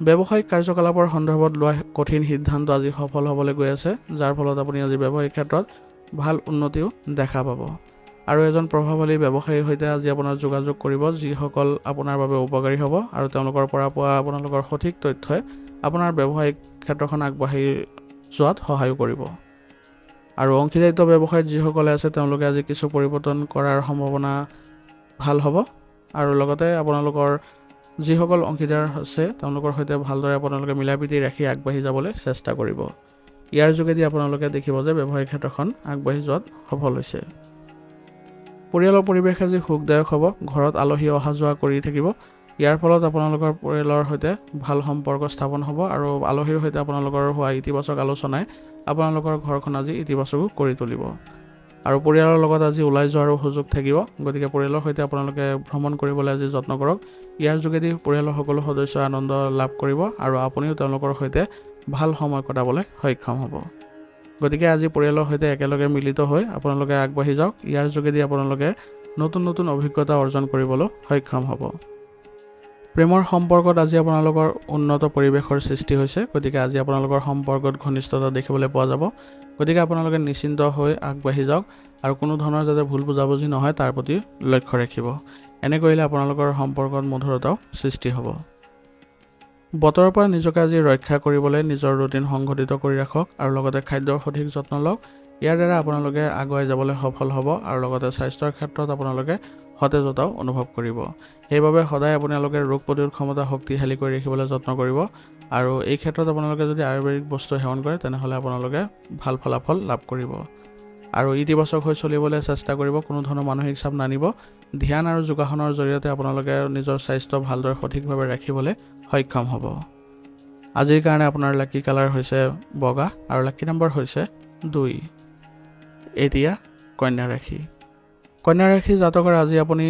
ব্যৱসায়িক কাৰ্যকলাপৰ সন্দৰ্ভত লোৱা কঠিন সিদ্ধান্ত আজি সফল হ'বলৈ গৈ আছে, যাৰ ফলত আপুনি আজি ব্যৱসায়িক ক্ষেত্ৰত ভাল উন্নতিও দেখা পাব। আৰু এজন প্ৰভাৱশালী ব্যৱসায়ীৰ সৈতে আজি আপোনাৰ যোগাযোগ কৰিব, যিসকল আপোনাৰ বাবে উপকাৰী হ'ব আৰু তেওঁলোকৰ পৰা পোৱা আপোনালোকৰ সঠিক তথ্যই আপোনাৰ ব্যৱসায়িক ক্ষেত্ৰখন আগবাঢ়ি যোৱাত সহায় কৰিব। আৰু অংশীদাৰিত্ব ব্যৱসায়ত যিসকলে আছে তেওঁলোকে আজি কিছু পৰিৱৰ্তন কৰাৰ সম্ভাৱনা ভাল হ'ব। আৰু লগতে আপোনালোকৰ যিসকল অংশীদাৰ আছে তেওঁলোকৰ সৈতে ভালদৰে আপোনালোকে মিলাপ্ৰীতি ৰাখি আগবাঢ়ি যাবলৈ চেষ্টা কৰিব। ইয়াৰ যোগেদি আপোনালোকে দেখিব যে ব্যৱসায়িক ক্ষেত্ৰখন আগবাঢ়ি যোৱাত সফল হৈছে। পৰিয়ালৰ পৰিৱেশ আজি সুখদায়ক হ'ব, ঘৰত আলহী অহা যোৱা কৰি থাকিব। ইয়াৰ ফলত আপোনালোকৰ পৰিয়ালৰ সৈতে ভাল সম্পৰ্ক স্থাপন হ'ব আৰু আলহীৰ সৈতে আপোনালোকৰ হোৱা ইতিবাচক আলোচনাই আপোনালোকৰ ঘৰখন আজি ইতিবাচকো কৰি তুলিব। আৰু পৰিয়ালৰ লগত আজি ওলাই যোৱাৰো সুযোগ থাকিব। গতিকে পৰিয়ালৰ সৈতে আপোনালোকে ভ্ৰমণ কৰিবলৈ আজি যত্ন কৰক। ইয়াৰ যোগেদি পৰিয়ালৰ সকলো সদস্যই আনন্দ লাভ কৰিব আৰু আপুনিও তেওঁলোকৰ সৈতে ভাল সময় কটাবলৈ সক্ষম হ'ব। গতিকে আজি পৰিয়ালৰ সৈতে একেলগে মিলিত হৈ আপোনালোকে আগবাঢ়ি যাওক। ইয়াৰ যোগেদি আপোনালোকে নতুন নতুন অভিজ্ঞতা অৰ্জন কৰিবলৈ সক্ষম হ'ব। প্ৰেমৰ সম্পৰ্কত আজি আপোনালোকৰ উন্নত পৰিৱেশৰ সৃষ্টি হৈছে। গতিকে আজি আপোনালোকৰ সম্পৰ্কত ঘনিষ্ঠতা দেখিবলৈ পোৱা যাব। গতিকে আপোনালোকে নিশ্চিন্ত হৈ আগবাঢ়ি যাওক আৰু কোনো ধৰণৰ যাতে ভুল বুজাবুজি নহয় তাৰ প্ৰতি লক্ষ্য ৰাখিব। এনে কৰিলে আপোনালোকৰ সম্পৰ্কত মধুৰতাও সৃষ্টি হ'ব। বতৰৰ পৰা নিজকে আজি ৰক্ষা কৰিবলৈ নিজৰ ৰুটিন সংঘটিত কৰি ৰাখক আৰু লগতে খাদ্যৰ সঠিক যত্ন লওক। ইয়াৰ দ্বাৰা আপোনালোকে আগুৱাই যাবলৈ সফল হ'ব আৰু লগতে স্বাস্থ্যৰ ক্ষেত্ৰত আপোনালোকে সতেজতাও অনুভৱ কৰিব। সেইবাবে সদায় আপোনালোকে ৰোগ প্ৰতিৰোধ ক্ষমতা শক্তিশালী কৰি ৰাখিবলৈ যত্ন কৰিব। আৰু এই ক্ষেত্ৰত আপোনালোকে যদি আয়ুৰ্বেদিক বস্তু সেৱন কৰে তেনেহ'লে আপোনালোকে ভাল ফলাফল লাভ কৰিব। আৰু ইতিবাচক হৈ চলিবলৈ চেষ্টা কৰিব, কোনো ধৰণৰ মানসিক চাপ নানিব। ধ্যান আৰু যোগাসনৰ জৰিয়তে আপোনালোকে নিজৰ স্বাস্থ্য ভালদৰে সঠিকভাৱে ৰাখিবলৈ সক্ষম হ'ব। আজিৰ কাৰণে আপোনাৰ লাকি কালাৰ হৈছে বগা আৰু লাকি নাম্বাৰ হৈছে 2। এতিয়া কন্যা ৰাশি। কন্যা ৰাশি জাতকৰ আজি আপুনি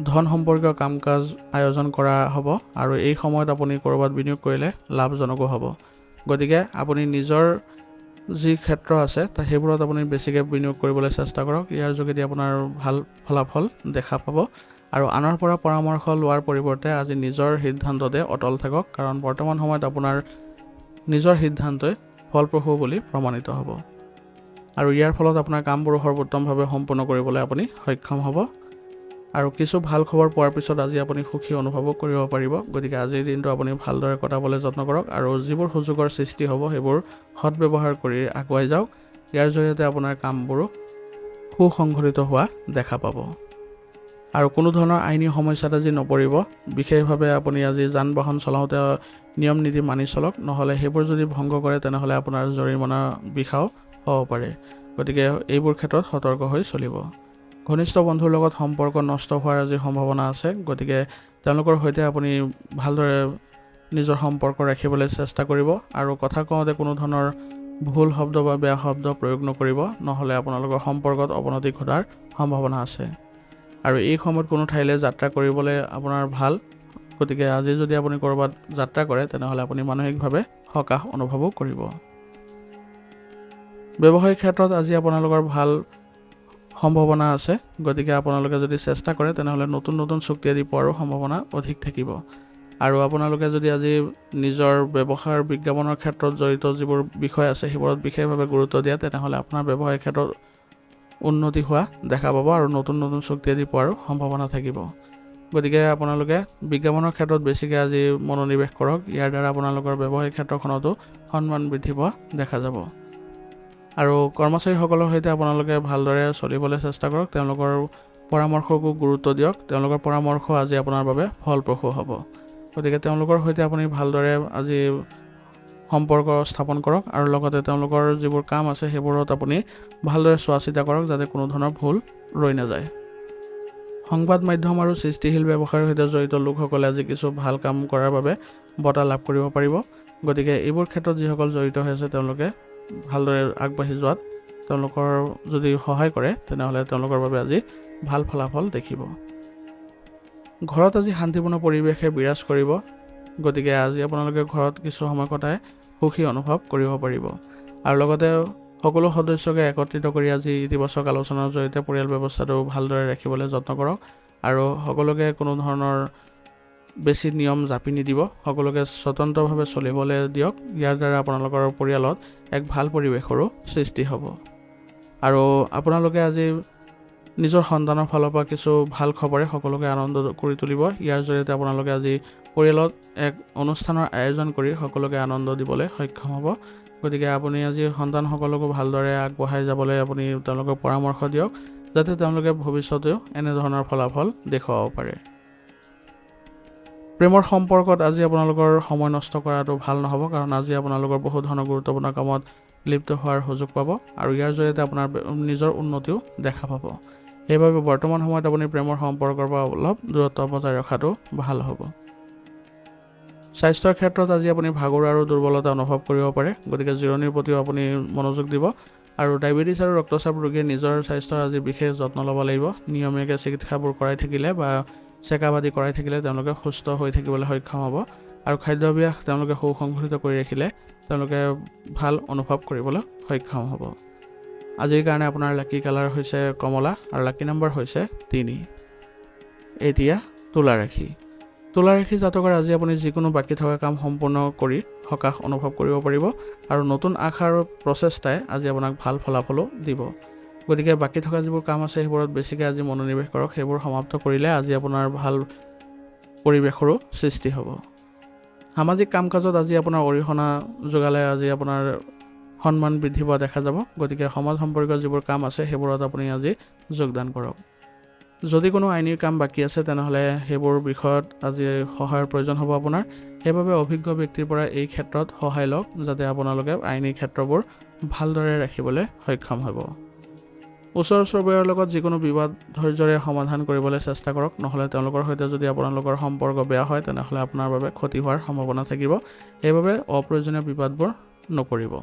ধন সম্পৰ্কীয় কাম কাজ আয়োজন কৰা হ'ব আৰু এই সময়ত আপুনি ক'ৰবাত বিনিয়োগ কৰিলে লাভজনকো হ'ব। গতিকে আপুনি নিজৰ যি ক্ষেত্ৰ আছে সেইবোৰত আপুনি বেছিকৈ বিনিয়োগ কৰিবলৈ চেষ্টা কৰক। ইয়াৰ যোগেদি আপোনাৰ ভাল ফলাফল দেখা পাব। আৰু আনৰ পৰা পৰামৰ্শ লোৱাৰ পৰিৱৰ্তে আজি নিজৰ সিদ্ধান্ততে অটল থাকক, কাৰণ বৰ্তমান সময়ত আপোনাৰ নিজৰ সিদ্ধান্তই ফলপ্ৰসূ বুলি প্ৰমাণিত হ'ব। আৰু ইয়াৰ ফলত আপোনাৰ কামবোৰ সৰ্বোত্তমভাৱে সম্পূৰ্ণ কৰিবলৈ আপুনি সক্ষম হ'ব। আৰু কিছু ভাল খবৰ পোৱাৰ পিছত আজি আপুনি সুখী অনুভৱো কৰিব পাৰিব। গতিকে আজিৰ দিনটো আপুনি ভালদৰে কটাবলৈ যত্ন কৰক আৰু যিবোৰ সুযোগৰ সৃষ্টি হ'ব সেইবোৰ সৎব্যৱহাৰ কৰি আগুৱাই যাওক। ইয়াৰ জৰিয়তে আপোনাৰ কামবোৰো সুসংঘটিত হোৱা দেখা পাব। আৰু কোনো ধৰণৰ আইনী সমস্যাত আজি নপৰিব। বিশেষভাৱে আপুনি আজি যান বাহন চলাওঁতে নিয়ম নীতি মানি চলক, নহ'লে সেইবোৰ যদি ভংগ কৰে তেনেহ'লে আপোনাৰ জৰিমনা বিখাও হ'ব পাৰে। গতিকে এইবোৰ ক্ষেত্ৰত সতৰ্ক হৈ চলিব। ঘনিষ্ঠ বন্ধুৰ লগত সম্পৰ্ক নষ্ট হোৱাৰ আজি সম্ভাৱনা আছে। গতিকে তেওঁলোকৰ সৈতে আপুনি ভালদৰে নিজৰ সম্পৰ্ক ৰাখিবলৈ চেষ্টা কৰিব আৰু কথা কওঁতে কোনো ধৰণৰ ভুল শব্দ বা বেয়া শব্দ প্ৰয়োগ নকৰিব, নহ'লে আপোনালোকৰ সম্পৰ্কত অৱনতি ঘটাৰ সম্ভাৱনা আছে। আৰু এই সময়ত কোনো ঠাইলৈ যাত্ৰা কৰিবলৈ আপোনাৰ ভাল। গতিকে আজি যদি আপুনি ক'ৰবাত যাত্ৰা কৰে তেনেহ'লে আপুনি মানসিকভাৱে সকাহ অনুভৱো কৰিব। ব্যৱসায়িক ক্ষেত্ৰত আজি আপোনালোকৰ ভাল সম্ভাৱনা আছে। গতিকে আপোনালোকে যদি চেষ্টা কৰে তেনেহ'লে নতুন নতুন চুক্তি আদি পোৱাৰো সম্ভাৱনা অধিক থাকিব। আৰু আপোনালোকে যদি আজি নিজৰ ব্যৱসায়ৰ বিজ্ঞাপনৰ ক্ষেত্ৰত জড়িত যিবোৰ বিষয় আছে সেইবোৰত বিশেষভাৱে গুৰুত্ব দিয়ে তেনেহ'লে আপোনাৰ ব্যৱসায়িক ক্ষেত্ৰত উন্নতি হোৱা দেখা পাব আৰু নতুন নতুন চুক্তি আদি পোৱাৰো সম্ভাৱনা থাকিব। গতিকে আপোনালোকে বিজ্ঞাপনৰ ক্ষেত্ৰত বেছিকৈ আজি মনোনিৱেশ কৰক। ইয়াৰ দ্বাৰা আপোনালোকৰ ব্যৱসায়িক ক্ষেত্ৰখনতো সন্মান বৃদ্ধি পোৱা দেখা যাব। আৰু কৰ্মচাৰীসকলৰ সৈতে আপোনালোকে ভালদৰে চলিবলৈ চেষ্টা কৰক। তেওঁলোকৰ পৰামৰ্শকো গুৰুত্ব দিয়ক। তেওঁলোকৰ পৰামৰ্শ আজি আপোনাৰ বাবে ফলপ্ৰসূ হ'ব। গতিকে তেওঁলোকৰ সৈতে আপুনি ভালদৰে আজি সম্পৰ্ক স্থাপন কৰক আৰু লগতে তেওঁলোকৰ যিবোৰ কাম আছে সেইবোৰত আপুনি ভালদৰে চোৱা চিতা কৰক যাতে কোনো ধৰণৰ ভুল ৰৈ নাযায়। সংবাদ মাধ্যম আৰু সৃষ্টিশীল ব্যৱসায়ৰ সৈতে জড়িত লোকসকলে আজি কিছু ভাল কাম কৰাৰ বাবে বঁটা লাভ কৰিব পাৰিব। গতিকে এইবোৰ ক্ষেত্ৰত যিসকল জড়িত হৈ আছে তেওঁলোকে ভালদৰে আগবাঢ়ি যোৱাত তেওঁলোকৰ যদি সহায় কৰে তেনেহ'লে তেওঁলোকৰ বাবে আজি ভাল ফলাফল দেখিব। ঘৰত আজি শান্তিপূৰ্ণ পৰিৱেশে বিৰাজ কৰিব। গতিকে আজি আপোনালোকে ঘৰত কিছু সময় কটাই সুখী অনুভৱ কৰিব পাৰিব। আৰু লগতে সকলো সদস্যকে একত্ৰিত কৰি আজি ইতিবাচক আলোচনাৰ জৰিয়তে পৰিয়াল ব্যৱস্থাটো ভালদৰে ৰাখিবলৈ যত্ন কৰক আৰু সকলোকে কোনো ধৰণৰ বেছি নিয়ম জাপি নিদিব। সকলোকে স্বতন্ত্ৰভাৱে চলিবলৈ দিয়ক। ইয়াৰ দ্বাৰা আপোনালোকৰ পৰিয়ালত এক ভাল পৰিৱেশৰো সৃষ্টি হ'ব। আৰু আপোনালোকে আজি নিজৰ সন্তানৰ ফালৰ পৰা কিছু ভাল খবৰে সকলোকে আনন্দ কৰি তুলিব। ইয়াৰ জৰিয়তে আপোনালোকে আজি পৰিয়ালত এক অনুষ্ঠানৰ আয়োজন কৰি সকলোকে আনন্দ দিবলৈ সক্ষম হ'ব। গতিকে আপুনি আজি সন্তানসকলকো ভালদৰে আগবঢ়াই যাবলৈ আপুনি তেওঁলোকক পৰামৰ্শ দিয়ক যাতে তেওঁলোকে ভৱিষ্যতেও এনেধৰণৰ ফলাফল দেখুৱাব পাৰে। প্ৰেমৰ সম্পৰ্কত আজি আপোনালোকৰ সময় নষ্ট কৰাটো ভাল নহ'ব, কাৰণ আজি আপোনালোকৰ বহু ধৰণৰ গুৰুত্বপূৰ্ণ কামত লিপ্ত হোৱাৰ সুযোগ পাব আৰু ইয়াৰ জৰিয়তে আপোনাৰ নিজৰ উন্নতিও দেখা পাব। সেইবাবে বৰ্তমান সময়ত আপুনি প্ৰেমৰ সম্পৰ্কৰ পৰা অলপ দূৰত্ব বজাই ৰখাটো ভাল হ'ব। স্বাস্থ্যৰ ক্ষেত্ৰত আজি আপুনি ভাগৰুৱা আৰু দুৰ্বলতা অনুভৱ কৰিব পাৰে। গতিকে জিৰণিৰ প্ৰতিও আপুনি মনোযোগ দিব আৰু ডায়েবেটিছ আৰু ৰক্তচাপ ৰোগীয়ে নিজৰ স্বাস্থ্যৰ আজি বিশেষ যত্ন ল'ব লাগিব। নিয়মীয়াকৈ চিকিৎসাবোৰ কৰাই থাকিলে বা চেকআপ আদি কৰাই থাকিলে তেওঁলোকে সুস্থ হৈ থাকিবলৈ সক্ষম হ'ব আৰু খাদ্যাভ্যাস তেওঁলোকে সুসংগঠিত কৰি ৰাখিলে তেওঁলোকে ভাল অনুভৱ কৰিবলৈ সক্ষম হ'ব। আজিৰ কাৰণে আপোনাৰ লাকি কালাৰ হৈছে কমলা আৰু লাকি নম্বৰ হৈছে 3। এতিয়া তুলা ৰাশি। তুলা ৰাশি জাতকৰ আজি আপুনি যিকোনো বাকী থকা কাম সম্পূৰ্ণ কৰি সকাহ অনুভৱ কৰিব পাৰিব আৰু নতুন আশা আৰু প্ৰচেষ্টাই আজি আপোনাক ভাল ফলাফলো দিব। গতিকে বাকী থকা যিবোৰ কাম আছে সেইবোৰত বেছিকৈ আজি মনোনিৱেশ কৰক। সেইবোৰ সমাপ্ত কৰিলে আজি আপোনাৰ ভাল পৰিৱেশৰো সৃষ্টি হ'ব। সামাজিক কাম কাজত আজি আপোনাৰ অৰিহণা যোগালে আজি আপোনাৰ সন্মান বৃদ্ধি পোৱা দেখা যাব। গতিকে সমাজ সম্পৰ্কীয় যিবোৰ কাম আছে সেইবোৰত আপুনি আজি যোগদান কৰক। যদি কোনো আইনী কাম বাকী আছে তেনেহ'লে সেইবোৰ বিষয়ত আজি সহায়ৰ প্ৰয়োজন হ'ব আপোনাৰ। সেইবাবে অভিজ্ঞ ব্যক্তিৰ পৰা এই ক্ষেত্ৰত সহায় লওক যাতে আপোনালোকে আইনী ক্ষেত্ৰবোৰ ভালদৰে ৰাখিবলৈ সক্ষম হ'ব। ওচৰ চুবুৰীয়াৰ লগত যিকোনো বিবাদ ধৈৰ্যৰে সমাধান কৰিবলৈ চেষ্টা কৰক, নহ'লে তেওঁলোকৰ সৈতে যদি আপোনালোকৰ সম্পৰ্ক বেয়া হয় তেনেহ'লে আপোনাৰ বাবে ক্ষতি হোৱাৰ সম্ভাৱনা থাকিব। সেইবাবে অপ্ৰয়োজনীয় বিবাদবোৰ নকৰিব।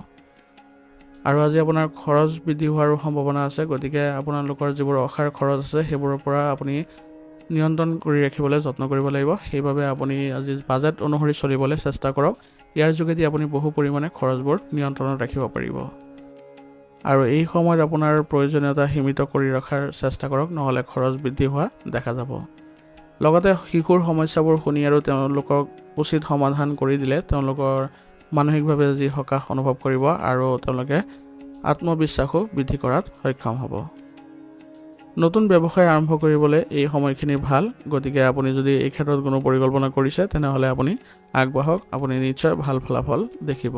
আৰু আজি আপোনাৰ খৰচ বৃদ্ধি হোৱাৰো সম্ভাৱনা আছে। গতিকে আপোনালোকৰ যিবোৰ অসাৰ খৰচ আছে সেইবোৰৰ পৰা আপুনি নিয়ন্ত্ৰণ কৰি ৰাখিবলৈ যত্ন কৰিব লাগিব। সেইবাবে আপুনি আজি বাজেট অনুসৰি চলিবলৈ চেষ্টা কৰক। ইয়াৰ যোগেদি আপুনি বহু পৰিমাণে খৰচবোৰ নিয়ন্ত্ৰণত ৰাখিব পাৰিব। আৰু এই সময়ত আপোনাৰ প্ৰয়োজনীয়তা সীমিত কৰি ৰখাৰ চেষ্টা কৰক, নহ'লে খৰচ বৃদ্ধি হোৱা দেখা যাব। লগতে শিশুৰ সমস্যাবোৰ শুনি আৰু তেওঁলোকক উচিত সমাধান কৰি দিলে তেওঁলোকৰ মানসিকভাৱে যি সকাহ অনুভৱ কৰিব আৰু তেওঁলোকে আত্মবিশ্বাসো বৃদ্ধি কৰাত সক্ষম হ'ব। নতুন ব্যৱসায় আৰম্ভ কৰিবলৈ এই সময়খিনি ভাল। গতিকে আপুনি যদি এই ক্ষেত্ৰত কোনো পৰিকল্পনা কৰিছে তেনেহ'লে আপুনি আগবাঢ়ক, আপুনি নিশ্চয় ভাল ফলাফল দেখিব।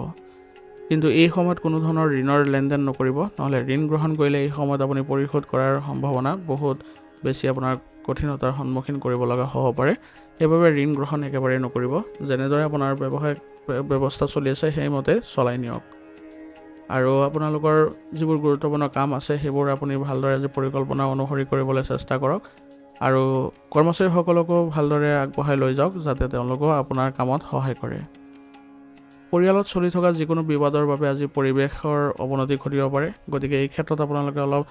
কিন্তু এই সময়ত কোনো ধৰণৰ ঋণৰ লেনদেন নকৰিব, নহ'লে ঋণ গ্ৰহণ কৰিলে এই সময়ত আপুনি পৰিশোধ কৰাৰ সম্ভাৱনা বহুত বেছি আপোনাৰ কঠিনতাৰ সন্মুখীন কৰিব লগা হ'ব পাৰে। সেইবাবে ঋণ গ্ৰহণ একেবাৰে নকৰিব। যেনেদৰে আপোনাৰ ব্যৱসায় ব্যৱস্থা চলি আছে সেইমতে চলাই নিয়ক। আৰু আপোনালোকৰ যিবোৰ গুৰুত্বপূৰ্ণ কাম আছে সেইবোৰ আপুনি ভালদৰে আজি পৰিকল্পনা অনুসৰি কৰিবলৈ চেষ্টা কৰক আৰু কৰ্মচাৰীসকলকো ভালদৰে আগবঢ়াই লৈ যাওক যাতে তেওঁলোকেও আপোনাৰ কামত সহায় কৰে। পৰিয়ালত চলি থকা যিকোনো বিবাদৰ বাবে আজি পৰিৱেশৰ অৱনতি ঘটিব পাৰে, গতিকে এই ক্ষেত্ৰত আপোনালোকে অলপ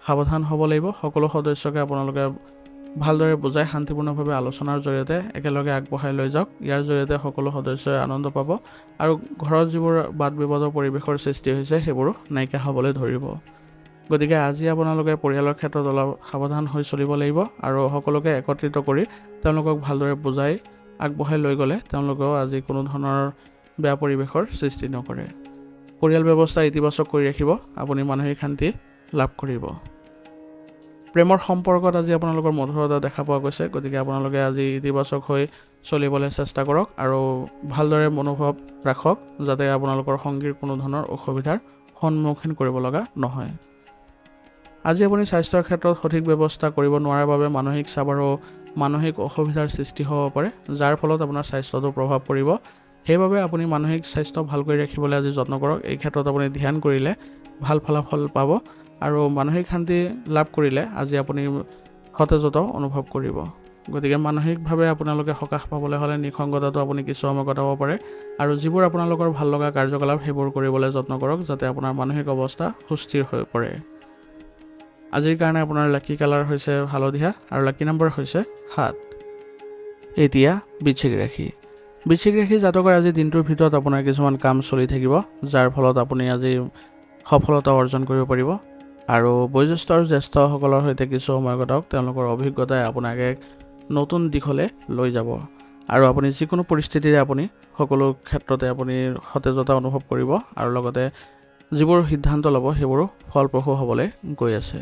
সাৱধান হ'ব লাগিব। সকলো সদস্যকে আপোনালোকে ভালদৰে বুজাই শান্তিপূৰ্ণভাৱে আলোচনাৰ জৰিয়তে একেলগে আগবঢ়াই লৈ যাওক। ইয়াৰ জৰিয়তে সকলো সদস্যই আনন্দ পাব আৰু ঘৰত যিবোৰ বাদ বিবাদৰ পৰিৱেশৰ সৃষ্টি হৈছে সেইবোৰো নাইকিয়া হ'বলৈ ধৰিব। গতিকে আজি আপোনালোকে পৰিয়ালৰ ক্ষেত্ৰত অলপ সাৱধান হৈ চলিব লাগিব আৰু সকলোকে একত্ৰিত কৰি তেওঁলোকক ভালদৰে বুজাই আগবঢ়াই লৈ গ'লে তেওঁলোকেও আজি কোনো ধৰণৰ বেয়া পৰিৱেশৰ সৃষ্টি নকৰে। পৰিয়াল ব্যৱস্থা ইতিবাচক কৰি ৰাখিব, আপুনি মানসিক শান্তি লাভ কৰিব। প্ৰেমৰ সম্পৰ্কত আজি আপোনালোকৰ মধুৰতা দেখা পোৱা গৈছে, গতিকে আপোনালোকে আজি ইতিবাচক হৈ চলিবলৈ চেষ্টা কৰক আৰু ভালদৰে মনোভাৱ ৰাখক যাতে আপোনালোকৰ সংগীৰ কোনো ধৰণৰ অসুবিধাৰ সন্মুখীন কৰিব লগা নহয়। আজি আপুনি স্বাস্থ্যৰ ক্ষেত্ৰত সঠিক ব্যৱস্থা কৰিব নোৱাৰাৰ বাবে মানসিক চাপ আৰু মানসিক অসুবিধাৰ সৃষ্টি হ'ব পাৰে, যাৰ ফলত আপোনাৰ স্বাস্থ্যতো প্ৰভাৱ পৰিব। সেইবাবে আপুনি মানসিক স্বাস্থ্য ভাল কৰি ৰাখিবলৈ আজি যত্ন কৰক। এই ক্ষেত্ৰত আপুনি ধ্যান কৰিলে ভাল ফলাফল পাব আৰু মানসিক শান্তি লাভ কৰিলে আজি আপুনি সতেজতা অনুভৱ কৰিব। গতিকে মানসিকভাৱে আপোনালোকে সকাহ পাবলৈ হ'লে নিসংগতাটো আপুনি কিছু সময় কটাব পাৰে আৰু যিবোৰ আপোনালোকৰ ভাল লগা কাৰ্যকলাপ সেইবোৰ কৰিবলৈ যত্ন কৰক যাতে আপোনাৰ মানসিক অৱস্থা সুস্থিৰ হৈ পৰে। আজিৰ কাৰণে আপোনাৰ লাকি কালাৰ হৈছে হালধীয়া আৰু লাকি নম্বৰ হৈছে 7। এতিয়া বৃশ্চিক ৰাশি। বৃশ্চিক ৰাশি জাতকৰ আজি দিনটোৰ ভিতৰত আপোনাৰ কিছুমান কাম চলি থাকিব, যাৰ ফলত আপুনি আজি সফলতা অৰ্জন কৰিব পাৰিব আৰু বয়োজ্যেষ্ঠ আৰু জ্যেষ্ঠসকলৰ সৈতে কিছু সময় কটাওক। তেওঁলোকৰ অভিজ্ঞতাই আপোনাক এক নতুন দিশলৈ লৈ যাব আৰু আপুনি যিকোনো পৰিস্থিতিৰে আপুনি সকলো ক্ষেত্ৰতে আপুনি সতেজতা অনুভৱ কৰিব আৰু লগতে যিবোৰ সিদ্ধান্ত ল'ব সেইবোৰো ফলপ্ৰসূ হ'বলৈ গৈ আছে।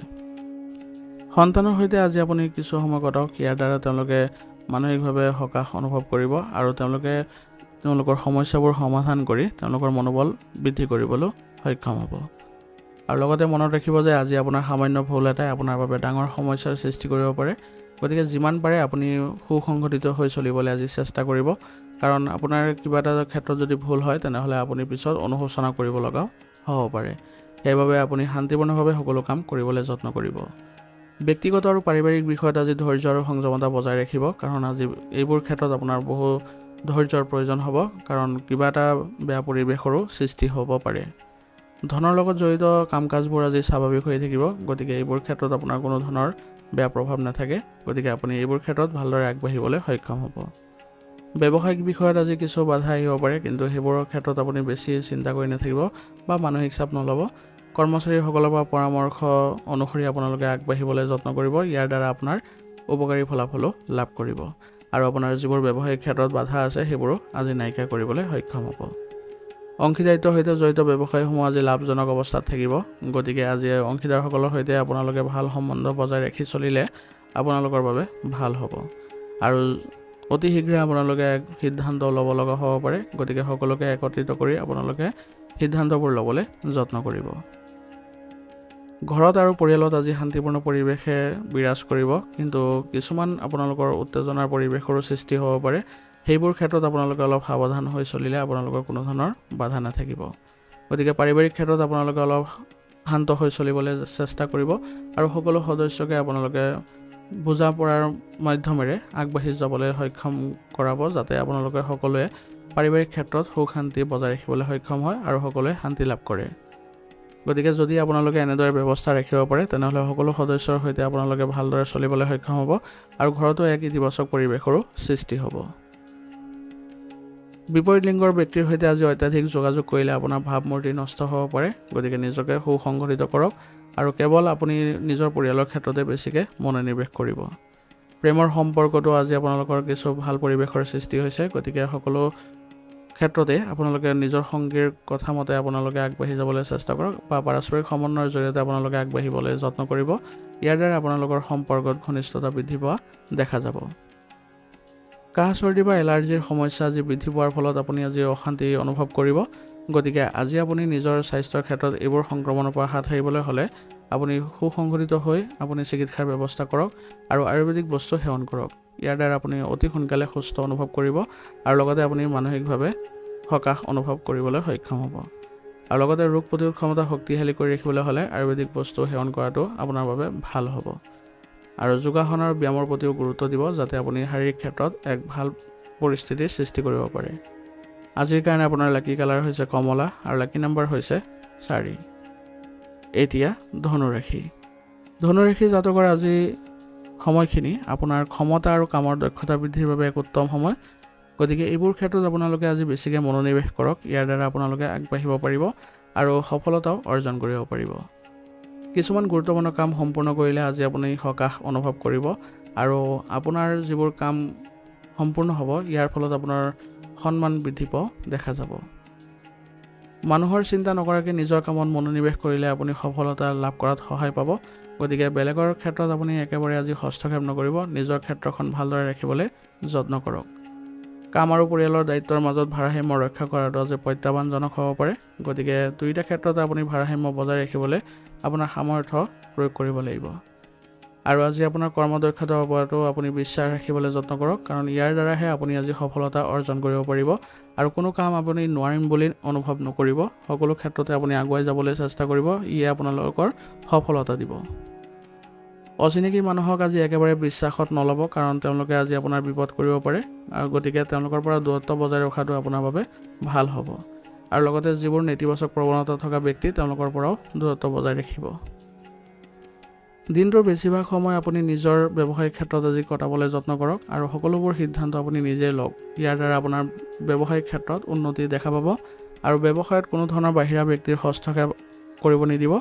সন্তানৰ সৈতে আজি আপুনি কিছু সময় কটাওক, ইয়াৰ দ্বাৰা তেওঁলোকে মানসিকভাৱে সকাহ অনুভৱ কৰিব আৰু তেওঁলোকে তেওঁলোকৰ সমস্যাবোৰ সমাধান কৰি তেওঁলোকৰ মনোবল বৃদ্ধি কৰিবলৈ সক্ষম হ'ব। আৰু লগতে মনত ৰাখিব যে আজি আপোনাৰ সামান্য ভুল এটাই আপোনাৰ বাবে ডাঙৰ সমস্যাৰ সৃষ্টি কৰিব পাৰে। গতিকে যিমান পাৰে আপুনি সুসংগঠিত হৈ চলিবলৈ আজি চেষ্টা কৰিব, কাৰণ আপোনাৰ কিবা এটা ক্ষেত্ৰত যদি ভুল হয় তেনেহ'লে আপুনি পিছত অনুশোচনা কৰিব লগা হ'ব পাৰে। সেইবাবে আপুনি শান্তিপূৰ্ণভাৱে সকলো কাম কৰিবলৈ যত্ন কৰিব। ব্যক্তিগত আৰু পাৰিবাৰিক বিষয়ত আজি ধৈৰ্য আৰু সংযমতা বজাই ৰাখিব, কাৰণ আজি এইবোৰ ক্ষেত্ৰত আপোনাৰ বহু ধৈৰ্যৰ প্ৰয়োজন হ'ব, কাৰণ কিবা এটা বেয়া পৰিৱেশৰো সৃষ্টি হ'ব পাৰে। ধনৰ লগত জড়িত কাম কাজবোৰ আজি স্বাভাৱিক হৈ থাকিব, গতিকে এইবোৰ ক্ষেত্ৰত আপোনাৰ কোনো ধৰণৰ বেয়া প্ৰভাৱ নাথাকে। গতিকে আপুনি এইবোৰ ক্ষেত্ৰত ভালদৰে আগবাঢ়িবলৈ সক্ষম হ'ব। ব্যৱসায়িক বিষয়ত আজি কিছু বাধা আহিব পাৰে, কিন্তু সেইবোৰৰ ক্ষেত্ৰত আপুনি বেছি চিন্তা কৰি নাথাকিব বা মানসিক চাপ নল'ব। কৰ্মচাৰীসকলৰ পৰা পৰামৰ্শ অনুসৰি আপোনালোকে আগবাঢ়িবলৈ যত্ন কৰিব, ইয়াৰ দ্বাৰা আপোনাৰ উপকাৰী ফলাফলো লাভ কৰিব আৰু আপোনাৰ যিবোৰ ব্যৱসায়িক ক্ষেত্ৰত বাধা আছে সেইবোৰো আজি নাইকিয়া কৰিবলৈ সক্ষম হ'ব। অংশীদাৰিত্বৰ সৈতে জড়িত ব্যৱসায়সমূহ আজি লাভজনক অৱস্থাত থাকিব, গতিকে আজি অংশীদাৰসকলৰ সৈতে আপোনালোকে ভাল সম্বন্ধ বজাই ৰাখি চলিলে আপোনালোকৰ বাবে ভাল হ'ব আৰু অতি শীঘ্ৰে আপোনালোকে সিদ্ধান্ত ল'ব লগা হ'ব পাৰে। গতিকে সকলোকে একত্ৰিত কৰি আপোনালোকে সিদ্ধান্তবোৰ ল'বলৈ যত্ন কৰিব। ঘৰত আৰু পৰিয়ালত আজি শান্তিপূৰ্ণ পৰিৱেশে বিৰাজ কৰিব, কিন্তু কিছুমান আপোনালোকৰ উত্তেজনাৰ পৰিৱেশৰো সৃষ্টি হ'ব পাৰে। সেইবোৰ ক্ষেত্ৰত আপোনালোকে অলপ সাৱধান হৈ চলিলে আপোনালোকৰ কোনো ধৰণৰ বাধা নাথাকিব। গতিকে পাৰিবাৰিক ক্ষেত্ৰত আপোনালোকে অলপ শান্ত হৈ চলিবলৈ চেষ্টা কৰিব আৰু সকলো সদস্যকে আপোনালোকে বুজা পৰাৰ মাধ্যমেৰে আগবাঢ়ি যাবলৈ সক্ষম কৰাব, যাতে আপোনালোকে সকলোৱে পাৰিবাৰিক ক্ষেত্ৰত সুখ শান্তি বজাই ৰাখিবলৈ সক্ষম হয় আৰু সকলোৱে শান্তি লাভ কৰে। গতিকে যদি আপোনালোকে এনেদৰে ব্যৱস্থা ৰাখিব পাৰে তেনেহ'লে সকলো সদস্যৰ সৈতে আপোনালোকে ভালদৰে চলিবলৈ সক্ষম হ'ব আৰু ঘৰতো এক ইতিবাচক পৰিৱেশৰো সৃষ্টি হ'ব। বিপৰীত লিংগৰ ব্যক্তিৰ সৈতে আজি অত্যাধিক যোগাযোগ কৰিলে আপোনাৰ ভাৱমূৰ্তি নষ্ট হ'ব পাৰে। গতিকে নিজকে সুসংগঠিত কৰক আৰু কেৱল আপুনি নিজৰ পৰিয়ালৰ ক্ষেত্ৰতে বেছিকৈ মনোনিৱেশ কৰিব। প্ৰেমৰ সম্পৰ্কটো আজি আপোনালোকৰ কিছু ভাল পৰিৱেশৰ সৃষ্টি হৈছে, গতিকে সকলো ক্ষেত্ৰতে আপোনালোকে নিজৰ সংগীৰ কথা মতে আপোনালোকে আগবাঢ়ি যাবলৈ চেষ্টা কৰক বা পাৰস্পৰিক সমন্বয়ৰ জৰিয়তে আপোনালোকে আগবাঢ়িবলৈ যত্ন কৰিব। ইয়াৰ দ্বাৰা আপোনালোকৰ সম্পৰ্কত ঘনিষ্ঠতা বৃদ্ধি পোৱা দেখা যাব। কাহ চৰ্দি বা এলাৰ্জিৰ সমস্যা আজি বৃদ্ধি পোৱাৰ ফলত আপুনি আজি অশান্তি অনুভৱ কৰিব। গতিকে আজি আপুনি নিজৰ স্বাস্থ্যৰ ক্ষেত্ৰত এইবোৰ সংক্ৰমণৰ পৰা হাত সাৰিবলৈ হ'লে আপুনি সুসংগঠিত হৈ আপুনি চিকিৎসাৰ ব্যৱস্থা কৰক আৰু আয়ুৰ্বেদিক বস্তু সেৱন কৰক। ইয়াৰ দ্বাৰা আপুনি অতি সোনকালে সুস্থ অনুভৱ কৰিব আৰু লগতে আপুনি মানসিকভাৱে সকাহ অনুভৱ কৰিবলৈ সক্ষম হ'ব। আৰু লগতে ৰোগ প্ৰতিৰোধ ক্ষমতা শক্তিশালী কৰি ৰাখিবলৈ হ'লে আয়ুৰ্বেদিক বস্তু সেৱন কৰাটো আপোনাৰ বাবে ভাল হ'ব। আৰু যোগাসন আৰু ব্যায়ামৰ প্ৰতিও গুৰুত্ব দিব, যাতে আপুনি শাৰীৰিক ক্ষেত্ৰত এক ভাল পৰিস্থিতিৰ সৃষ্টি কৰিব পাৰে। আজিৰ কাৰণে আপোনাৰ লাকি কালাৰ হৈছে কমলা আৰু লাকি নম্বৰ হৈছে 4। এতিয়া ধনুৰাশি জাতকৰ আজি সময়খিনি আপোনাৰ ক্ষমতা আৰু কামৰ দক্ষতা বৃদ্ধিৰ বাবে এক উত্তম সময়। গতিকে এইবোৰ ক্ষেত্ৰত আপোনালোকে আজি বেছিকৈ মনোনিৱেশ কৰক। ইয়াৰ দ্বাৰা আপোনালোকে আগবাঢ়িব পাৰিব আৰু সফলতাও অৰ্জন কৰিব পাৰিব। কিছুমান গুৰুত্বপূৰ্ণ কাম সম্পূৰ্ণ কৰিলে আজি আপুনি সকাহ অনুভৱ কৰিব আৰু আপোনাৰ যিবোৰ কাম সম্পূৰ্ণ হ'ব ইয়াৰ ফলত আপোনাৰ সন্মান বৃদ্ধি পোৱা দেখা যাব। মানুহৰ চিন্তা নকৰাকৈ নিজৰ কামত মনোনিৱেশ কৰিলে আপুনি সফলতা লাভ কৰাত সহায় পাব। গতিকে বেলেগৰ ক্ষেত্ৰত আপুনি একেবাৰে আজি হস্তক্ষেপ নকৰিব, নিজৰ ক্ষেত্ৰখন ভালদৰে ৰাখিবলৈ যত্ন কৰক। কাম আৰু পৰিয়ালৰ দায়িত্বৰ মাজত ভাৰসাম্য ৰক্ষা কৰাটো আজি প্ৰত্যাহ্বানজনক হ'ব পাৰে। গতিকে দুয়োটা ক্ষেত্ৰতে আপুনি ভাৰসাম্য বজাই ৰাখিবলৈ আপোনাৰ সামৰ্থ্য প্ৰয়োগ কৰিব লাগিব। আৰু আজি আপোনাৰ কৰ্মদক্ষতাৰ ওপৰতো আপুনি বিশ্বাস ৰাখিবলৈ যত্ন কৰক, কাৰণ ইয়াৰ দ্বাৰাহে আপুনি আজি সফলতা অৰ্জন কৰিব পাৰিব। আৰু কোনো কাম আপুনি নোৱাৰিম বুলি অনুভৱ নকৰিব, সকলো ক্ষেত্ৰতে আপুনি আগুৱাই যাবলৈ চেষ্টা কৰিব। ইয়ে আপোনালোকৰ সফলতা দিব। অচিনাকি মানুহক আজি একেবাৰে বিশ্বাসত নল'ব, কাৰণ তেওঁলোকে আজি আপোনাৰ বিপদ কৰিব পাৰে। আৰু গতিকে তেওঁলোকৰ পৰা দূৰত্ব বজাই ৰখাটো আপোনাৰ বাবে ভাল হ'ব। আৰু লগতে যিবোৰ নেতিবাচক প্ৰৱণতা থকা ব্যক্তি তেওঁলোকৰ পৰাও দূৰত্ব বজাই ৰাখিব। দিনটোৰ বেছিভাগ সময় আপুনি নিজৰ ব্যৱসায়িক ক্ষেত্ৰত আজি কটাবলৈ যত্ন কৰক আৰু সকলোবোৰ সিদ্ধান্ত আপুনি নিজেই লওক। ইয়াৰ দ্বাৰা আপোনাৰ ব্যৱসায়িক ক্ষেত্ৰত উন্নতি দেখা পাব আৰু ব্যৱসায়ত কোনো ধৰণৰ বাহিৰা ব্যক্তিৰ হস্তক্ষেপ কৰিব নিদিব।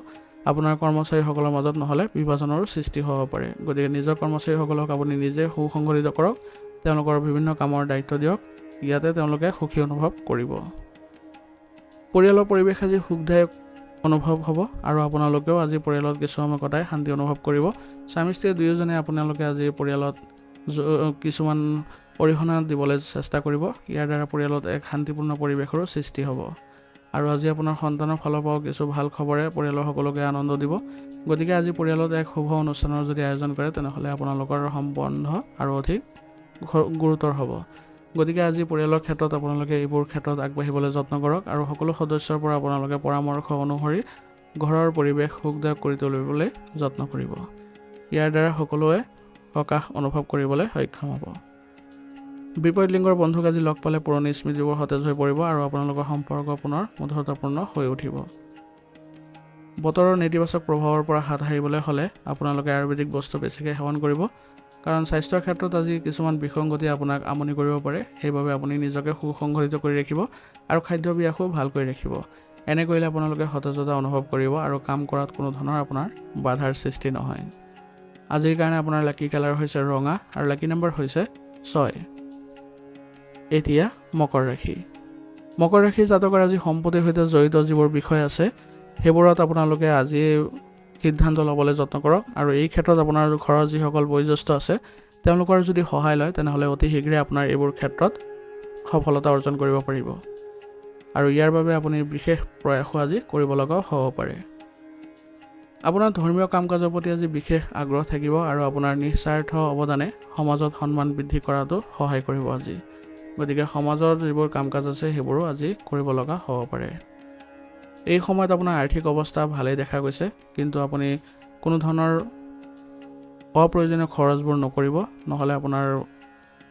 আপোনাৰ কৰ্মচাৰীসকলৰ মাজত নহ'লে বিভাজনৰো সৃষ্টি হ'ব পাৰে। গতিকে নিজৰ কৰ্মচাৰীসকলক আপুনি নিজে সুসংগঠিত কৰক, তেওঁলোকৰ বিভিন্ন কামৰ দায়িত্ব দিয়ক, ইয়াতে তেওঁলোকে সুখী অনুভৱ কৰিব। পৰিয়ালৰ পৰিৱেশ আজি সুখদায়ক অনুভৱ হ'ব আৰু আপোনালোকেও আজি পৰিয়ালত কিছু সময় কটাই শান্তি অনুভৱ কৰিব। স্বামী স্ত্ৰী দুয়োজনে আপোনালোকে আজি পৰিয়ালত কিছুমান অৰিহণা দিবলৈ চেষ্টা কৰিব। ইয়াৰ দ্বাৰা পৰিয়ালত এক শান্তিপূৰ্ণ পৰিৱেশৰো সৃষ্টি হ'ব। আৰু আজি আপোনাৰ সন্তানৰ ফালৰ পৰাও কিছু ভাল খবৰে পৰিয়ালৰ সকলোকে আনন্দ দিব। গতিকে আজি পৰিয়ালত এক শুভ অনুষ্ঠানৰ যদি আয়োজন কৰে তেনেহ'লে আপোনালোকৰ সম্বন্ধ আৰু অধিক গুৰুতৰ হ'ব। গতিকে আজি পৰিয়ালৰ ক্ষেত্ৰত আপোনালোকে এইবোৰ ক্ষেত্ৰত আগবাঢ়িবলৈ যত্ন কৰক আৰু সকলো সদস্যৰ পৰা আপোনালোকে পৰামৰ্শ অনুসৰি ঘৰৰ পৰিৱেশ সুখদায়ক কৰি তুলিবলৈ যত্ন কৰিব। ইয়াৰ দ্বাৰা সকলোৱে সকাহ অনুভৱ কৰিবলৈ সক্ষম হ'ব। বিপৰীত লিংগৰ বন্ধুক আজি লগ পালে পুৰণি স্মৃতিবোৰ সতেজ হৈ পৰিব আৰু আপোনালোকৰ সম্পৰ্ক পুনৰ মধুৰতাপূৰ্ণ হৈ উঠিব। বতৰৰ নেতিবাচক প্ৰভাৱৰ পৰা হাত সাৰিবলৈ হ'লে আপোনালোকে আয়ুৰ্বেদিক বস্তু বেছিকৈ সেৱন কৰিব, কাৰণ স্বাস্থ্যৰ ক্ষেত্ৰত আজি কিছুমান বিসংগতি আপোনাক আমনি কৰিব পাৰে। সেইবাবে আপুনি নিজকে সুসংগঠিত কৰি ৰাখিব আৰু খাদ্যাভ্যাসো ভাল কৰি ৰাখিব। এনে কৰিলে আপোনালোকে সতেজতা অনুভৱ কৰিব আৰু কাম কৰাত কোনো ধৰণৰ আপোনাৰ বাধাৰ সৃষ্টি নহয়। আজিৰ কাৰণে আপোনাৰ লাকি কালাৰ হৈছে ৰঙা আৰু লাকি নম্বৰ হৈছে 6। এতিয়া মকৰ ৰাশি জাতকৰ আজি সম্পত্তিৰ সৈতে জড়িত যিবোৰ বিষয় আছে সেইবোৰত আপোনালোকে আজি সিদ্ধান্ত ল'বলৈ যত্ন কৰক আৰু এই ক্ষেত্ৰত আপোনাৰ ঘৰৰ যিসকল বয়োজ্যেষ্ঠ আছে তেওঁলোকৰ যদি সহায় লয় তেনেহ'লে অতি শীঘ্ৰে আপোনাৰ এইবোৰ ক্ষেত্ৰত সফলতা অৰ্জন কৰিব পাৰিব আৰু ইয়াৰ বাবে আপুনি বিশেষ প্ৰয়াসো আজি কৰিব লগা হ'ব পাৰে। আপোনাৰ ধৰ্মীয় কাম কাজৰ প্ৰতি আজি বিশেষ আগ্ৰহ থাকিব আৰু আপোনাৰ নিস্বাৰ্থ অৱদানে সমাজত সন্মান বৃদ্ধি কৰাটো সহায় কৰিব আজি। গতিকে সমাজৰ যিবোৰ কাম কাজ আছে সেইবোৰো আজি কৰিব লগা হ'ব পাৰে। এই সময়ত আপোনাৰ আৰ্থিক অৱস্থা ভালেই দেখা গৈছে, কিন্তু আপুনি কোনো ধৰণৰ অপ্ৰয়োজনীয় খৰচবোৰ নকৰিব, নহ'লে আপোনাৰ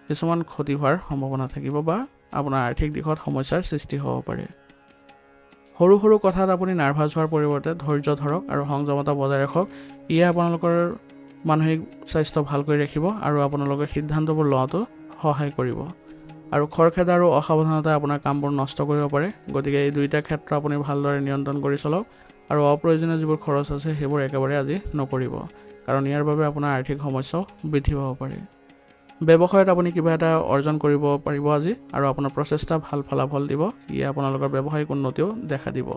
কিছুমান ক্ষতি হোৱাৰ সম্ভাৱনা থাকিব বা আপোনাৰ আৰ্থিক দিশত সমস্যাৰ সৃষ্টি হ'ব পাৰে। সৰু সৰু কথাত আপুনি নাৰ্ভাছ হোৱাৰ পৰিৱৰ্তে ধৈৰ্য ধৰক আৰু সংযমতা বজাই ৰাখক। ইয়ে আপোনালোকৰ মানসিক স্বাস্থ্য ভাল কৰি ৰাখিব আৰু আপোনালোকে সিদ্ধান্তবোৰ লোৱাটো সহায় কৰিব। আৰু খৰখেদা আৰু অসাৱধানতাই আপোনাৰ কামবোৰ নষ্ট কৰিব পাৰে। গতিকে এই দুইটা ক্ষেত্ৰ আপুনি ভালদৰে নিয়ন্ত্ৰণ কৰি চলক আৰু অপ্ৰয়োজনীয় যিবোৰ খৰচ আছে সেইবোৰ একেবাৰে আজি নকৰিব, কাৰণ ইয়াৰ বাবে আপোনাৰ আৰ্থিক সমস্যাও বৃদ্ধি পাব পাৰে। ব্যৱসায়ত আপুনি কিবা এটা অৰ্জন কৰিব পাৰিব আজি আৰু আপোনাৰ প্ৰচেষ্টা ভাল ফলাফল দিব। ইয়ে আপোনালোকৰ ব্যৱসায়িক উন্নতিও দেখা দিব।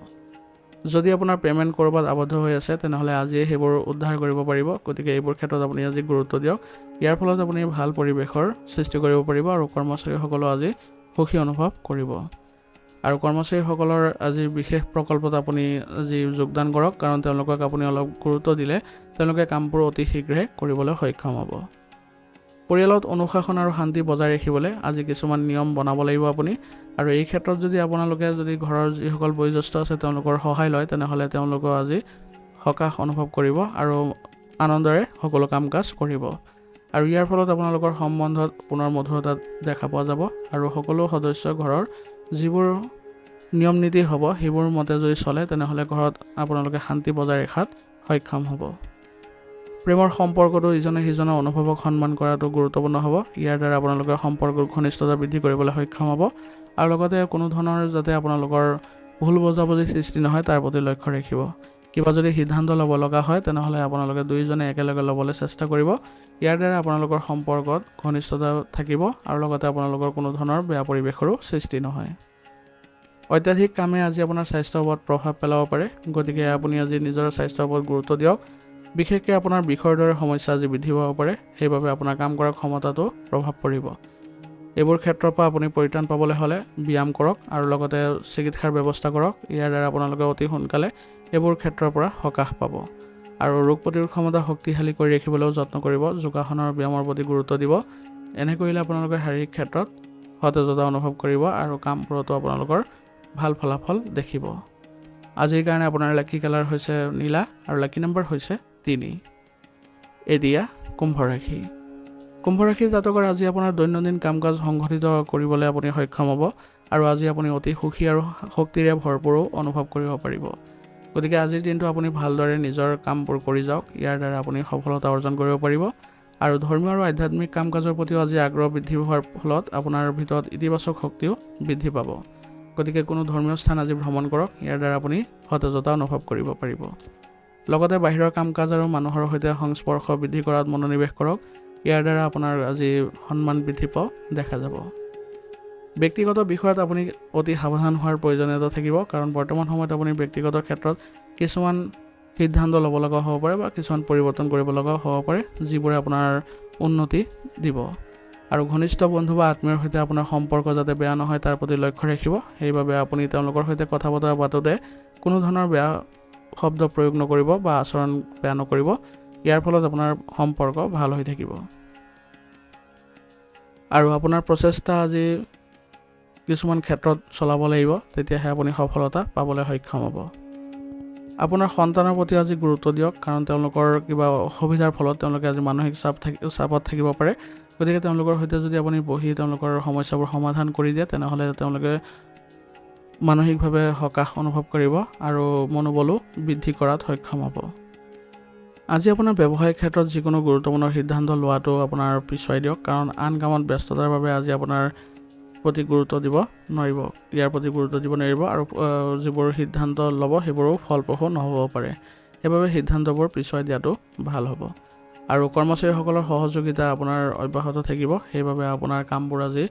যদি আপোনাৰ পে'মেণ্ট ক'ৰবাত আবদ্ধ হৈ আছে তেনেহ'লে আজিয়ে সেইবোৰ উদ্ধাৰ কৰিব পাৰিব। গতিকে এইবোৰ ক্ষেত্ৰত আপুনি আজি গুৰুত্ব দিয়ক। ইয়াৰ ফলত আপুনি ভাল পৰিৱেশৰ সৃষ্টি কৰিব পাৰিব আৰু কৰ্মচাৰীসকলেও আজি সুখী অনুভৱ কৰিব। আৰু কৰ্মচাৰীসকলৰ আজি বিশেষ প্ৰকল্পত আপুনি আজি যোগদান কৰক, কাৰণ তেওঁলোকক আপুনি অলপ গুৰুত্ব দিলে তেওঁলোকে কামবোৰ অতি শীঘ্ৰে কৰিবলৈ সক্ষম হ'ব। পৰিয়ালত অনুশাসন আৰু শান্তি বজাই ৰাখিবলৈ আজি কিছুমান নিয়ম বনাব লাগিব আপুনি। আৰু এই ক্ষেত্ৰত যদি আপোনালোকে যদি ঘৰৰ যিসকল বয়োজ্যেষ্ঠ আছে তেওঁলোকৰ সহায় লয়, তেনেহ'লে তেওঁলোকেও আজি সকাহ অনুভৱ কৰিব আৰু আনন্দৰে সকলো কাম কাজ কৰিব। আৰু ইয়াৰ ফলত আপোনালোকৰ সম্বন্ধত পুনৰ মধুৰতা দেখা পোৱা যাব আৰু সকলো সদস্য ঘৰৰ যিবোৰ নিয়ম নীতি হ'ব সেইবোৰ মতে যদি চলে, তেনেহ'লে ঘৰত আপোনালোকে শান্তি বজাই ৰখাত সক্ষম হ'ব। প্ৰেমৰ সম্পৰ্কটো ইজনে সিজনৰ অনুভৱক সন্মান কৰাটো গুৰুত্বপূৰ্ণ হ'ব। ইয়াৰ দ্বাৰা আপোনালোকৰ সম্পৰ্কৰ ঘনিষ্ঠতা বৃদ্ধি কৰিবলৈ সক্ষম হ'ব আৰু লগতে কোনো ধৰণৰ যাতে আপোনালোকৰ ভুল বুজাবুজি সৃষ্টি নহয় তাৰ প্ৰতি লক্ষ্য ৰাখিব। কিবা যদি সিদ্ধান্ত ল'ব লগা হয়, তেনেহ'লে আপোনালোকে দুয়োজনে একেলগে ল'বলৈ চেষ্টা কৰিব। ইয়াৰ দ্বাৰা আপোনালোকৰ সম্পৰ্কত ঘনিষ্ঠতা থাকিব আৰু লগতে আপোনালোকৰ কোনো ধৰণৰ বেয়া পৰিৱেশৰো সৃষ্টি নহয়। অত্যাধিক কামে আজি আপোনাৰ স্বাস্থ্যৰ ওপৰত প্ৰভাৱ পেলাব পাৰে, গতিকে আপুনি আজি নিজৰ স্বাস্থ্যৰ ওপৰত গুৰুত্ব দিয়ক। বিশেষকৈ আপোনাৰ বিষৰ দৰে সমস্যা আজি বৃদ্ধি পাব পাৰে, সেইবাবে আপোনাৰ কাম কৰাৰ ক্ষমতাটো প্ৰভাৱ পৰিব। এইবোৰ ক্ষেত্ৰৰ পৰা আপুনি পৰিত্ৰাণ পাবলৈ হ'লে ব্যায়াম কৰক আৰু লগতে চিকিৎসাৰ ব্যৱস্থা কৰক। ইয়াৰ দ্বাৰা আপোনালোকে অতি সোনকালে এইবোৰ ক্ষেত্ৰৰ পৰা সকাহ পাব আৰু ৰোগ প্ৰতিৰোধ ক্ষমতা শক্তিশালী কৰি ৰাখিবলৈও যত্ন কৰিব। যোগাসন আৰু ব্যায়ামৰ প্ৰতি গুৰুত্ব দিব। এনে কৰিলে আপোনালোকে শাৰীৰিক ক্ষেত্ৰত সতেজতা অনুভৱ কৰিব আৰু কামবোৰতো আপোনালোকৰ ভাল ফলাফল দেখিব। আজিৰ কাৰণে আপোনাৰ লাকি কালাৰ হৈছে নীলা আৰু লাকি নম্বৰ হৈছে 3। এতিয়া কুম্ভ ৰাশি। কুম্ভ ৰাশি জাতকৰ আজি আপোনাৰ দৈনন্দিন কাম কাজ সংঘটিত কৰিবলৈ আপুনি সক্ষম হ'ব আৰু আজি আপুনি অতি সুখী আৰু শক্তিৰে ভৰপূৰো অনুভৱ কৰিব পাৰিব। গতিকে আজিৰ দিনটো আপুনি ভালদৰে নিজৰ কামবোৰ কৰি যাওক। ইয়াৰ দ্বাৰা আপুনি সফলতা অৰ্জন কৰিব পাৰিব আৰু ধৰ্মীয় আৰু আধ্যাত্মিক কাম কাজৰ প্ৰতিও আজি আগ্ৰহ বৃদ্ধি হোৱাৰ ফলত আপোনাৰ ভিতৰত ইতিবাচক শক্তিও বৃদ্ধি পাব। গতিকে কোনো ধৰ্মীয় স্থান আজি ভ্ৰমণ কৰক। ইয়াৰ দ্বাৰা আপুনি সতেজতা অনুভৱ কৰিব পাৰিব। লগতে বাহিৰৰ কাম কাজ আৰু মানুহৰ সৈতে সংস্পৰ্শ বৃদ্ধি কৰাত মনোনিৱেশ কৰক। ইয়াৰ দ্বাৰা আপোনাৰ আজি সন্মান বৃদ্ধি পোৱা দেখা যাব। ব্যক্তিগত বিষয়ত আপুনি অতি সাৱধান হোৱাৰ প্ৰয়োজনীয়তা থাকিব, কাৰণ বৰ্তমান সময়ত আপুনি ব্যক্তিগত ক্ষেত্ৰত কিছুমান সিদ্ধান্ত ল'ব লগা হ'ব পাৰে বা কিছুমান পৰিৱৰ্তন কৰিব লগা হ'ব পাৰে, যিবোৰে আপোনাৰ উন্নতি দিব। আৰু ঘনিষ্ঠ বন্ধু বা আত্মীয়ৰ সৈতে আপোনাৰ সম্পৰ্ক যাতে বেয়া নহয় তাৰ প্ৰতি লক্ষ্য ৰাখিব। সেইবাবে আপুনি তেওঁলোকৰ সৈতে কথা বতৰা পাতোঁতে কোনো ধৰণৰ বেয়া শব্দ প্ৰয়োগ নকৰিব বা আচৰণ বেয়া নকৰিব। ইয়াৰ ফলত আপোনাৰ সম্পৰ্ক ভাল হৈ থাকিব আৰু আপোনাৰ প্ৰচেষ্টা আজি কিছুমান ক্ষেত্ৰত চলাব লাগিব, তেতিয়াহে আপুনি সফলতা পাবলৈ সক্ষম হ'ব। আপোনাৰ সন্তানৰ প্ৰতি আজি গুৰুত্ব দিয়ক, কাৰণ তেওঁলোকৰ কিবা অসুবিধাৰ ফলত তেওঁলোকে আজি মানসিক চাপত থাকিব পাৰে। গতিকে তেওঁলোকৰ সৈতে যদি আপুনি বহি তেওঁলোকৰ সমস্যাবোৰ সমাধান কৰি দিয়ে, তেনেহ'লে তেওঁলোকে মানসিকভাৱে সকাহ অনুভৱ কৰিব আৰু মনোবলো বৃদ্ধি কৰাত সক্ষম হ'ব। আজি আপোনাৰ ব্যৱসায়িক ক্ষেত্ৰত যিকোনো গুৰুত্বপূৰ্ণ সিদ্ধান্ত লোৱাটো আপোনাৰ পিছুৱাই দিয়ক, কাৰণ আন কামত ব্যস্ততাৰ বাবে আজি আপোনাৰ প্ৰতি গুৰুত্ব দিব নোৱাৰিব। ইয়াৰ প্ৰতি গুৰুত্ব দিব নোৱাৰিব আৰু যিবোৰ সিদ্ধান্ত ল'ব সেইবোৰো ফলপ্ৰসূ নহ'ব পাৰে। সেইবাবে সিদ্ধান্তবোৰ পিছুৱাই দিয়াটো ভাল হ'ব আৰু কৰ্মচাৰীসকলৰ সহযোগিতা আপোনাৰ অব্যাহত থাকিব। সেইবাবে আপোনাৰ কামবোৰ আজি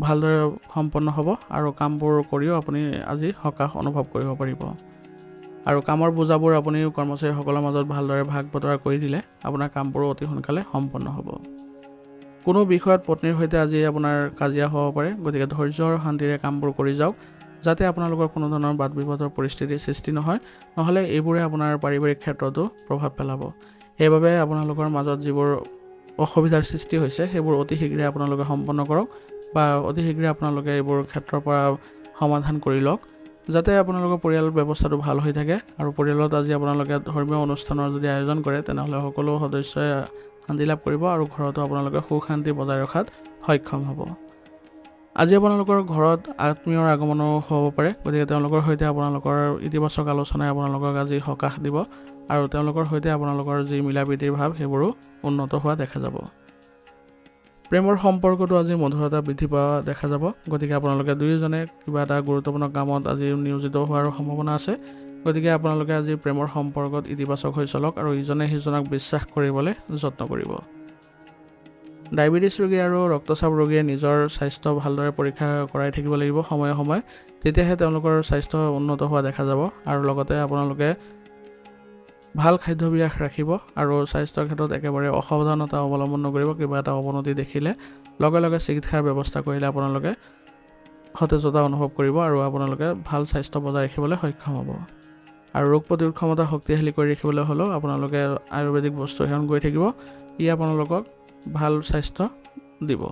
ভালদৰে সম্পন্ন হ'ব আৰু কামবোৰ কৰিও আপুনি আজি সকাহ অনুভৱ কৰিব পাৰিব। আৰু কামৰ বোজাবোৰ আপুনি কৰ্মচাৰীসকলৰ মাজত ভালদৰে ভাগ বতৰা কৰি দিলে আপোনাৰ কামবোৰো অতি সোনকালে সম্পন্ন হ'ব। কোনো বিষয়ত পত্নীৰ সৈতে আজি আপোনাৰ কাজিয়া হ'ব পাৰে, গতিকে ধৈৰ্য আৰু শান্তিৰে কামবোৰ কৰি যাওক, যাতে আপোনালোকৰ কোনো ধৰণৰ বাদ বিবাদৰ পৰিস্থিতিৰ সৃষ্টি নহয়। নহ'লে এইবোৰে আপোনাৰ পাৰিবাৰিক ক্ষেত্ৰতো প্ৰভাৱ পেলাব। সেইবাবে আপোনালোকৰ মাজত যিবোৰ অসুবিধাৰ সৃষ্টি হৈছে সেইবোৰ অতি শীঘ্ৰে আপোনালোকে সম্পন্ন কৰক বা অতি শীঘ্ৰে আপোনালোকে এইবোৰ ক্ষেত্ৰৰ পৰা সমাধান কৰি লওক, যাতে আপোনালোকৰ পৰিয়াল ব্যৱস্থাটো ভাল হৈ থাকে। আৰু পৰিয়ালত আজি আপোনালোকে ধৰ্মীয় অনুষ্ঠানৰ যদি আয়োজন কৰে, তেনেহ'লে সকলো সদস্যই শান্তি লাভ কৰিব আৰু ঘৰতো আপোনালোকে সুখ শান্তি বজাই ৰখাত সক্ষম হ'ব। আজি আপোনালোকৰ ঘৰত আত্মীয়ৰ আগমনো হ'ব পাৰে, গতিকে তেওঁলোকৰ সৈতে আপোনালোকৰ ইতিবাচক আলোচনাই আপোনালোকক আজি সকাহ দিব আৰু তেওঁলোকৰ সৈতে আপোনালোকৰ যি মিলা প্ৰীতিৰ ভাৱ সেইবোৰো উন্নত হোৱা দেখা যাব। প্ৰেমৰ সম্পৰ্কটো আজি মধুৰতা বৃদ্ধি পোৱা দেখা যাব, গতিকে আপোনালোকে দুয়োজনে কিবা এটা গুৰুত্বপূৰ্ণ কামত আজি নিয়োজিত হোৱাৰ সম্ভাৱনা আছে। গতিকে আপোনালোকে আজি প্ৰেমৰ সম্পৰ্কত ইতিবাচক হৈ চলক আৰু ইজনে সিজনক বিশ্বাস কৰিবলৈ যত্ন কৰিব। ডায়েবেটিছ ৰোগী আৰু ৰক্তচাপ ৰোগীয়ে নিজৰ স্বাস্থ্য ভালদৰে পৰীক্ষা কৰাই থাকিব লাগিব সময়ে সময়ে, তেতিয়াহে তেওঁলোকৰ স্বাস্থ্য উন্নত হোৱা দেখা যাব। আৰু লগতে আপোনালোকে ভাল খাদ্যাভ্যাস ৰাখিব আৰু স্বাস্থ্যৰ ক্ষেত্ৰত একেবাৰে অসাৱধানতা অৱলম্বন নকৰিব। কিবা এটা অৱনতি দেখিলে লগে লগে চিকিৎসাৰ ব্যৱস্থা কৰিলে আপোনালোকে সতেজতা অনুভৱ কৰিব আৰু আপোনালোকে ভাল স্বাস্থ্য বজাই ৰাখিবলৈ সক্ষম হ'ব। আৰু ৰোগ প্ৰতিৰোধ ক্ষমতা শক্তিশালী কৰি ৰাখিবলৈ হ'লেও আপোনালোকে আয়ুৰ্বেদিক বস্তু সেৱন কৰি থাকিব। ই আপোনালোকক ভাল স্বাস্থ্য দিব।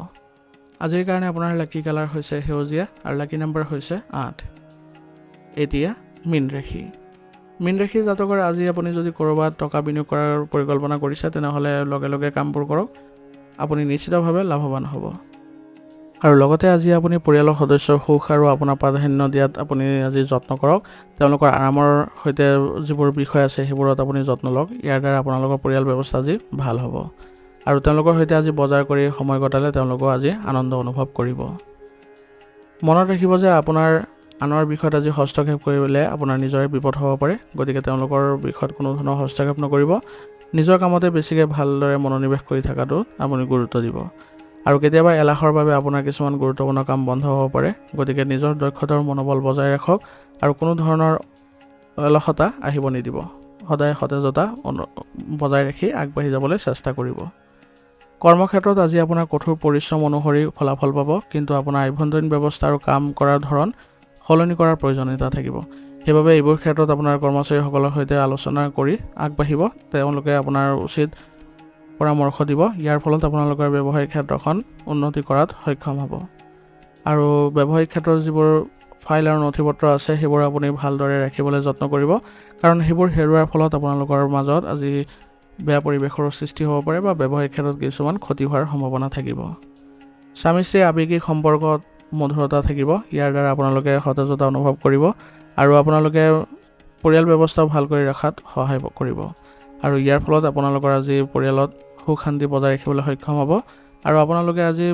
আজিৰ কাৰণে আপোনাৰ লাকি কালাৰ হৈছে সেউজীয়া আৰু লাকি নম্বৰ হৈছে 8। এতিয়া মীন ৰাশি। মীন ৰাশি জাতকৰ আজি আপুনি যদি ক'ৰবাত টকা বিনিয়োগ কৰাৰ পৰিকল্পনা কৰিছে তেনেহ'লে লগে লগে কামবোৰ কৰক, আপুনি নিশ্চিতভাৱে লাভৱান হ'ব। আৰু লগতে আজি আপুনি পৰিয়ালৰ সদস্যৰ সুখ আৰু আপোনাৰ প্ৰাধান্য দিয়াত আপুনি আজি যত্ন কৰক। তেওঁলোকৰ আৰামৰ সৈতে যিবোৰ বিষয় আছে সেইবোৰত আপুনি যত্ন লওক। ইয়াৰ দ্বাৰা আপোনালোকৰ পৰিয়াল ব্যৱস্থা আজি ভাল হ'ব। আৰু তেওঁলোকৰ সৈতে আজি বজাৰ কৰি সময় কটালে তেওঁলোকেও আজি আনন্দ অনুভৱ কৰিব। মনত ৰাখিব যে আপোনাৰ আনৰ বিষয়ত আজি হস্তক্ষেপ কৰিলে আপোনাৰ নিজৰে বিপদ হ'ব পাৰে। গতিকে তেওঁলোকৰ বিষয়ত কোনো ধৰণৰ হস্তক্ষেপ নকৰিব। নিজৰ কামতে বেছিকৈ ভালদৰে মনোনিৱেশ কৰি থকাটো আপুনি গুৰুত্ব দিব। আৰু কেতিয়াবা এলাহৰ বাবে আপোনাৰ কিছুমান গুৰুত্বপূৰ্ণ কাম বন্ধ হ'ব পাৰে। গতিকে নিজৰ দক্ষতাৰ মনোবল বজাই ৰাখক আৰু কোনো ধৰণৰ অলসতা আহিব নিদিব। সদায় সতেজতা বজাই ৰাখি আগবাঢ়ি যাবলৈ চেষ্টা কৰিব। কৰ্মক্ষেত্ৰত আজি আপোনাৰ কঠোৰ পৰিশ্ৰম অনুসৰি ফলাফল পাব, কিন্তু আপোনাৰ আভ্যন্তৰীণ ব্যৱস্থা আৰু কাম কৰাৰ ধৰণ সলনি কৰাৰ প্ৰয়োজনীয়তা থাকিব। সেইবাবে এইবোৰ ক্ষেত্ৰত আপোনাৰ কৰ্মচাৰীসকলৰ সৈতে আলোচনা কৰি আগবাঢ়িব। তেওঁলোকে আপোনাৰ উচিত পৰামৰ্শ দিব। ইয়াৰ ফলত আপোনালোকৰ ব্যৱসায়িক ক্ষেত্ৰখন উন্নতি কৰাত সক্ষম হ'ব। আৰু ব্যৱসায়িক ক্ষেত্ৰত যিবোৰ ফাইল আৰু নথিপত্ৰ আছে সেইবোৰ আপুনি ভালদৰে ৰাখিবলৈ যত্ন কৰিব, কাৰণ সেইবোৰ হেৰুৱাৰ ফলত আপোনালোকৰ মাজত আজি বেয়া পৰিৱেশৰ সৃষ্টি হ'ব পাৰে বা ব্যৱসায়িক ক্ষেত্ৰত কিছুমান ক্ষতি হোৱাৰ সম্ভাৱনা থাকিব। স্বামী স্ত্ৰীৰ আৱেগিক সম্পৰ্কত মধুৰতা থাকিব। ইয়াৰ দ্বাৰা আপোনালোকে সতেজতা অনুভৱ কৰিব আৰু আপোনালোকে পৰিয়াল ব্যৱস্থাও ভাল কৰি ৰখাত সহায় কৰিব। আৰু ইয়াৰ ফলত আপোনালোকৰ আজি পৰিয়ালত সুখ শান্তি বজাই ৰাখিবলৈ সক্ষম হ'ব। আৰু আপোনালোকে আজি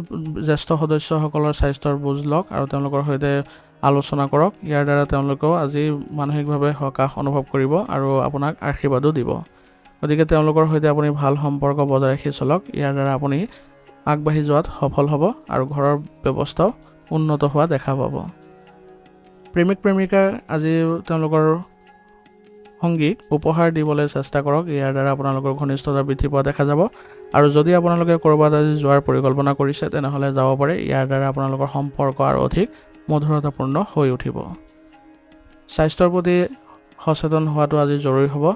জ্যেষ্ঠ সদস্যসকলৰ স্বাস্থ্যৰ বুজ লওক আৰু তেওঁলোকৰ সৈতে আলোচনা কৰক। ইয়াৰ দ্বাৰা তেওঁলোকেও আজি মানসিকভাৱে সকাহ অনুভৱ কৰিব আৰু আপোনাক আশীৰ্বাদো দিব। গতিকে তেওঁলোকৰ সৈতে আপুনি ভাল সম্পৰ্ক বজাই ৰাখি চলক। ইয়াৰ দ্বাৰা আপুনি আগবাঢ়ি যোৱাত সফল হ'ব আৰু ঘৰৰ ব্যৱস্থাও উন্নত হোৱা দেখা পাব। প্ৰেমিক প্ৰেমিকা আজি তেওঁলোকৰ সংগীক উপহাৰ দিবলৈ চেষ্টা কৰক। ইয়াৰ দ্বাৰা আপোনালোকৰ ঘনিষ্ঠতা বৃদ্ধি পোৱা দেখা যাব। আৰু যদি আপোনালোকে ক'ৰবাত আজি যোৱাৰ পৰিকল্পনা কৰিছে তেনেহ'লে যাব পাৰে। ইয়াৰ দ্বাৰা আপোনালোকৰ সম্পৰ্ক আৰু অধিক মধুৰতাপূৰ্ণ হৈ উঠিব। স্বাস্থ্যৰ প্ৰতি সচেতন হোৱাটো আজি জৰুৰী হ'ব।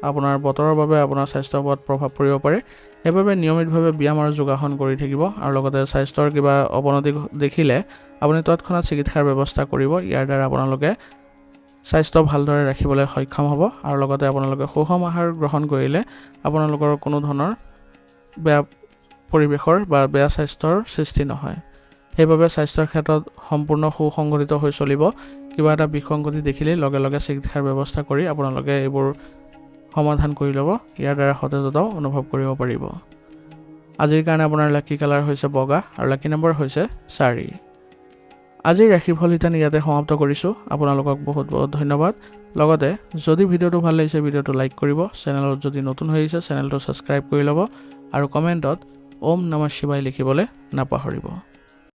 আপোনাৰ বতৰৰ বাবে আপোনাৰ স্বাস্থ্যৰ ওপৰত প্ৰভাৱ পৰিব পাৰে। সেইবাবে নিয়মিতভাৱে ব্যায়াম আৰু যোগাসন কৰি থাকিব। আৰু লগতে স্বাস্থ্যৰ কিবা অৱনতি দেখিলে আপুনি তৎক্ষণাত চিকিৎসাৰ ব্যৱস্থা কৰিব। ইয়াৰ দ্বাৰা আপোনালোকে স্বাস্থ্য ভালদৰে ৰাখিবলৈ সক্ষম হ'ব। আৰু লগতে আপোনালোকে সুষম আহাৰ গ্ৰহণ কৰিলে আপোনালোকৰ কোনো ধৰণৰ বেয়া পৰিৱেশৰ বা বেয়া স্বাস্থ্যৰ সৃষ্টি নহয়। সেইবাবে স্বাস্থ্যৰ ক্ষেত্ৰত সম্পূৰ্ণ সুসংগঠিত হৈ চলিব। কিবা এটা বিসংগতি দেখিলেই লগে লগে চিকিৎসাৰ ব্যৱস্থা কৰি আপোনালোকে এইবোৰ সমাধান কৰি ল'ব। ইয়াৰ দ্বাৰা সতেজতাও অনুভৱ কৰিব পাৰিব। আজিৰ কাৰণে আপোনাৰ লাকি কালাৰ হৈছে বগা আৰু লাকি নম্বৰ হৈছে 4। আজিৰ ৰাশিফল ইটানি ইয়াতে সমাপ্ত কৰিছোঁ। আপোনালোকক বহুত বহুত ধন্যবাদ। লগতে যদি ভিডিঅ'টো ভাল লাগিছে ভিডিঅ'টো লাইক কৰিব। চেনেলত যদি নতুন হৈ আহিছে চেনেলটো ছাবস্ক্ৰাইব কৰি ল'ব আৰু কমেণ্টত ওম নমঃ শিৱায় লিখিবলৈ নাপাহৰিব।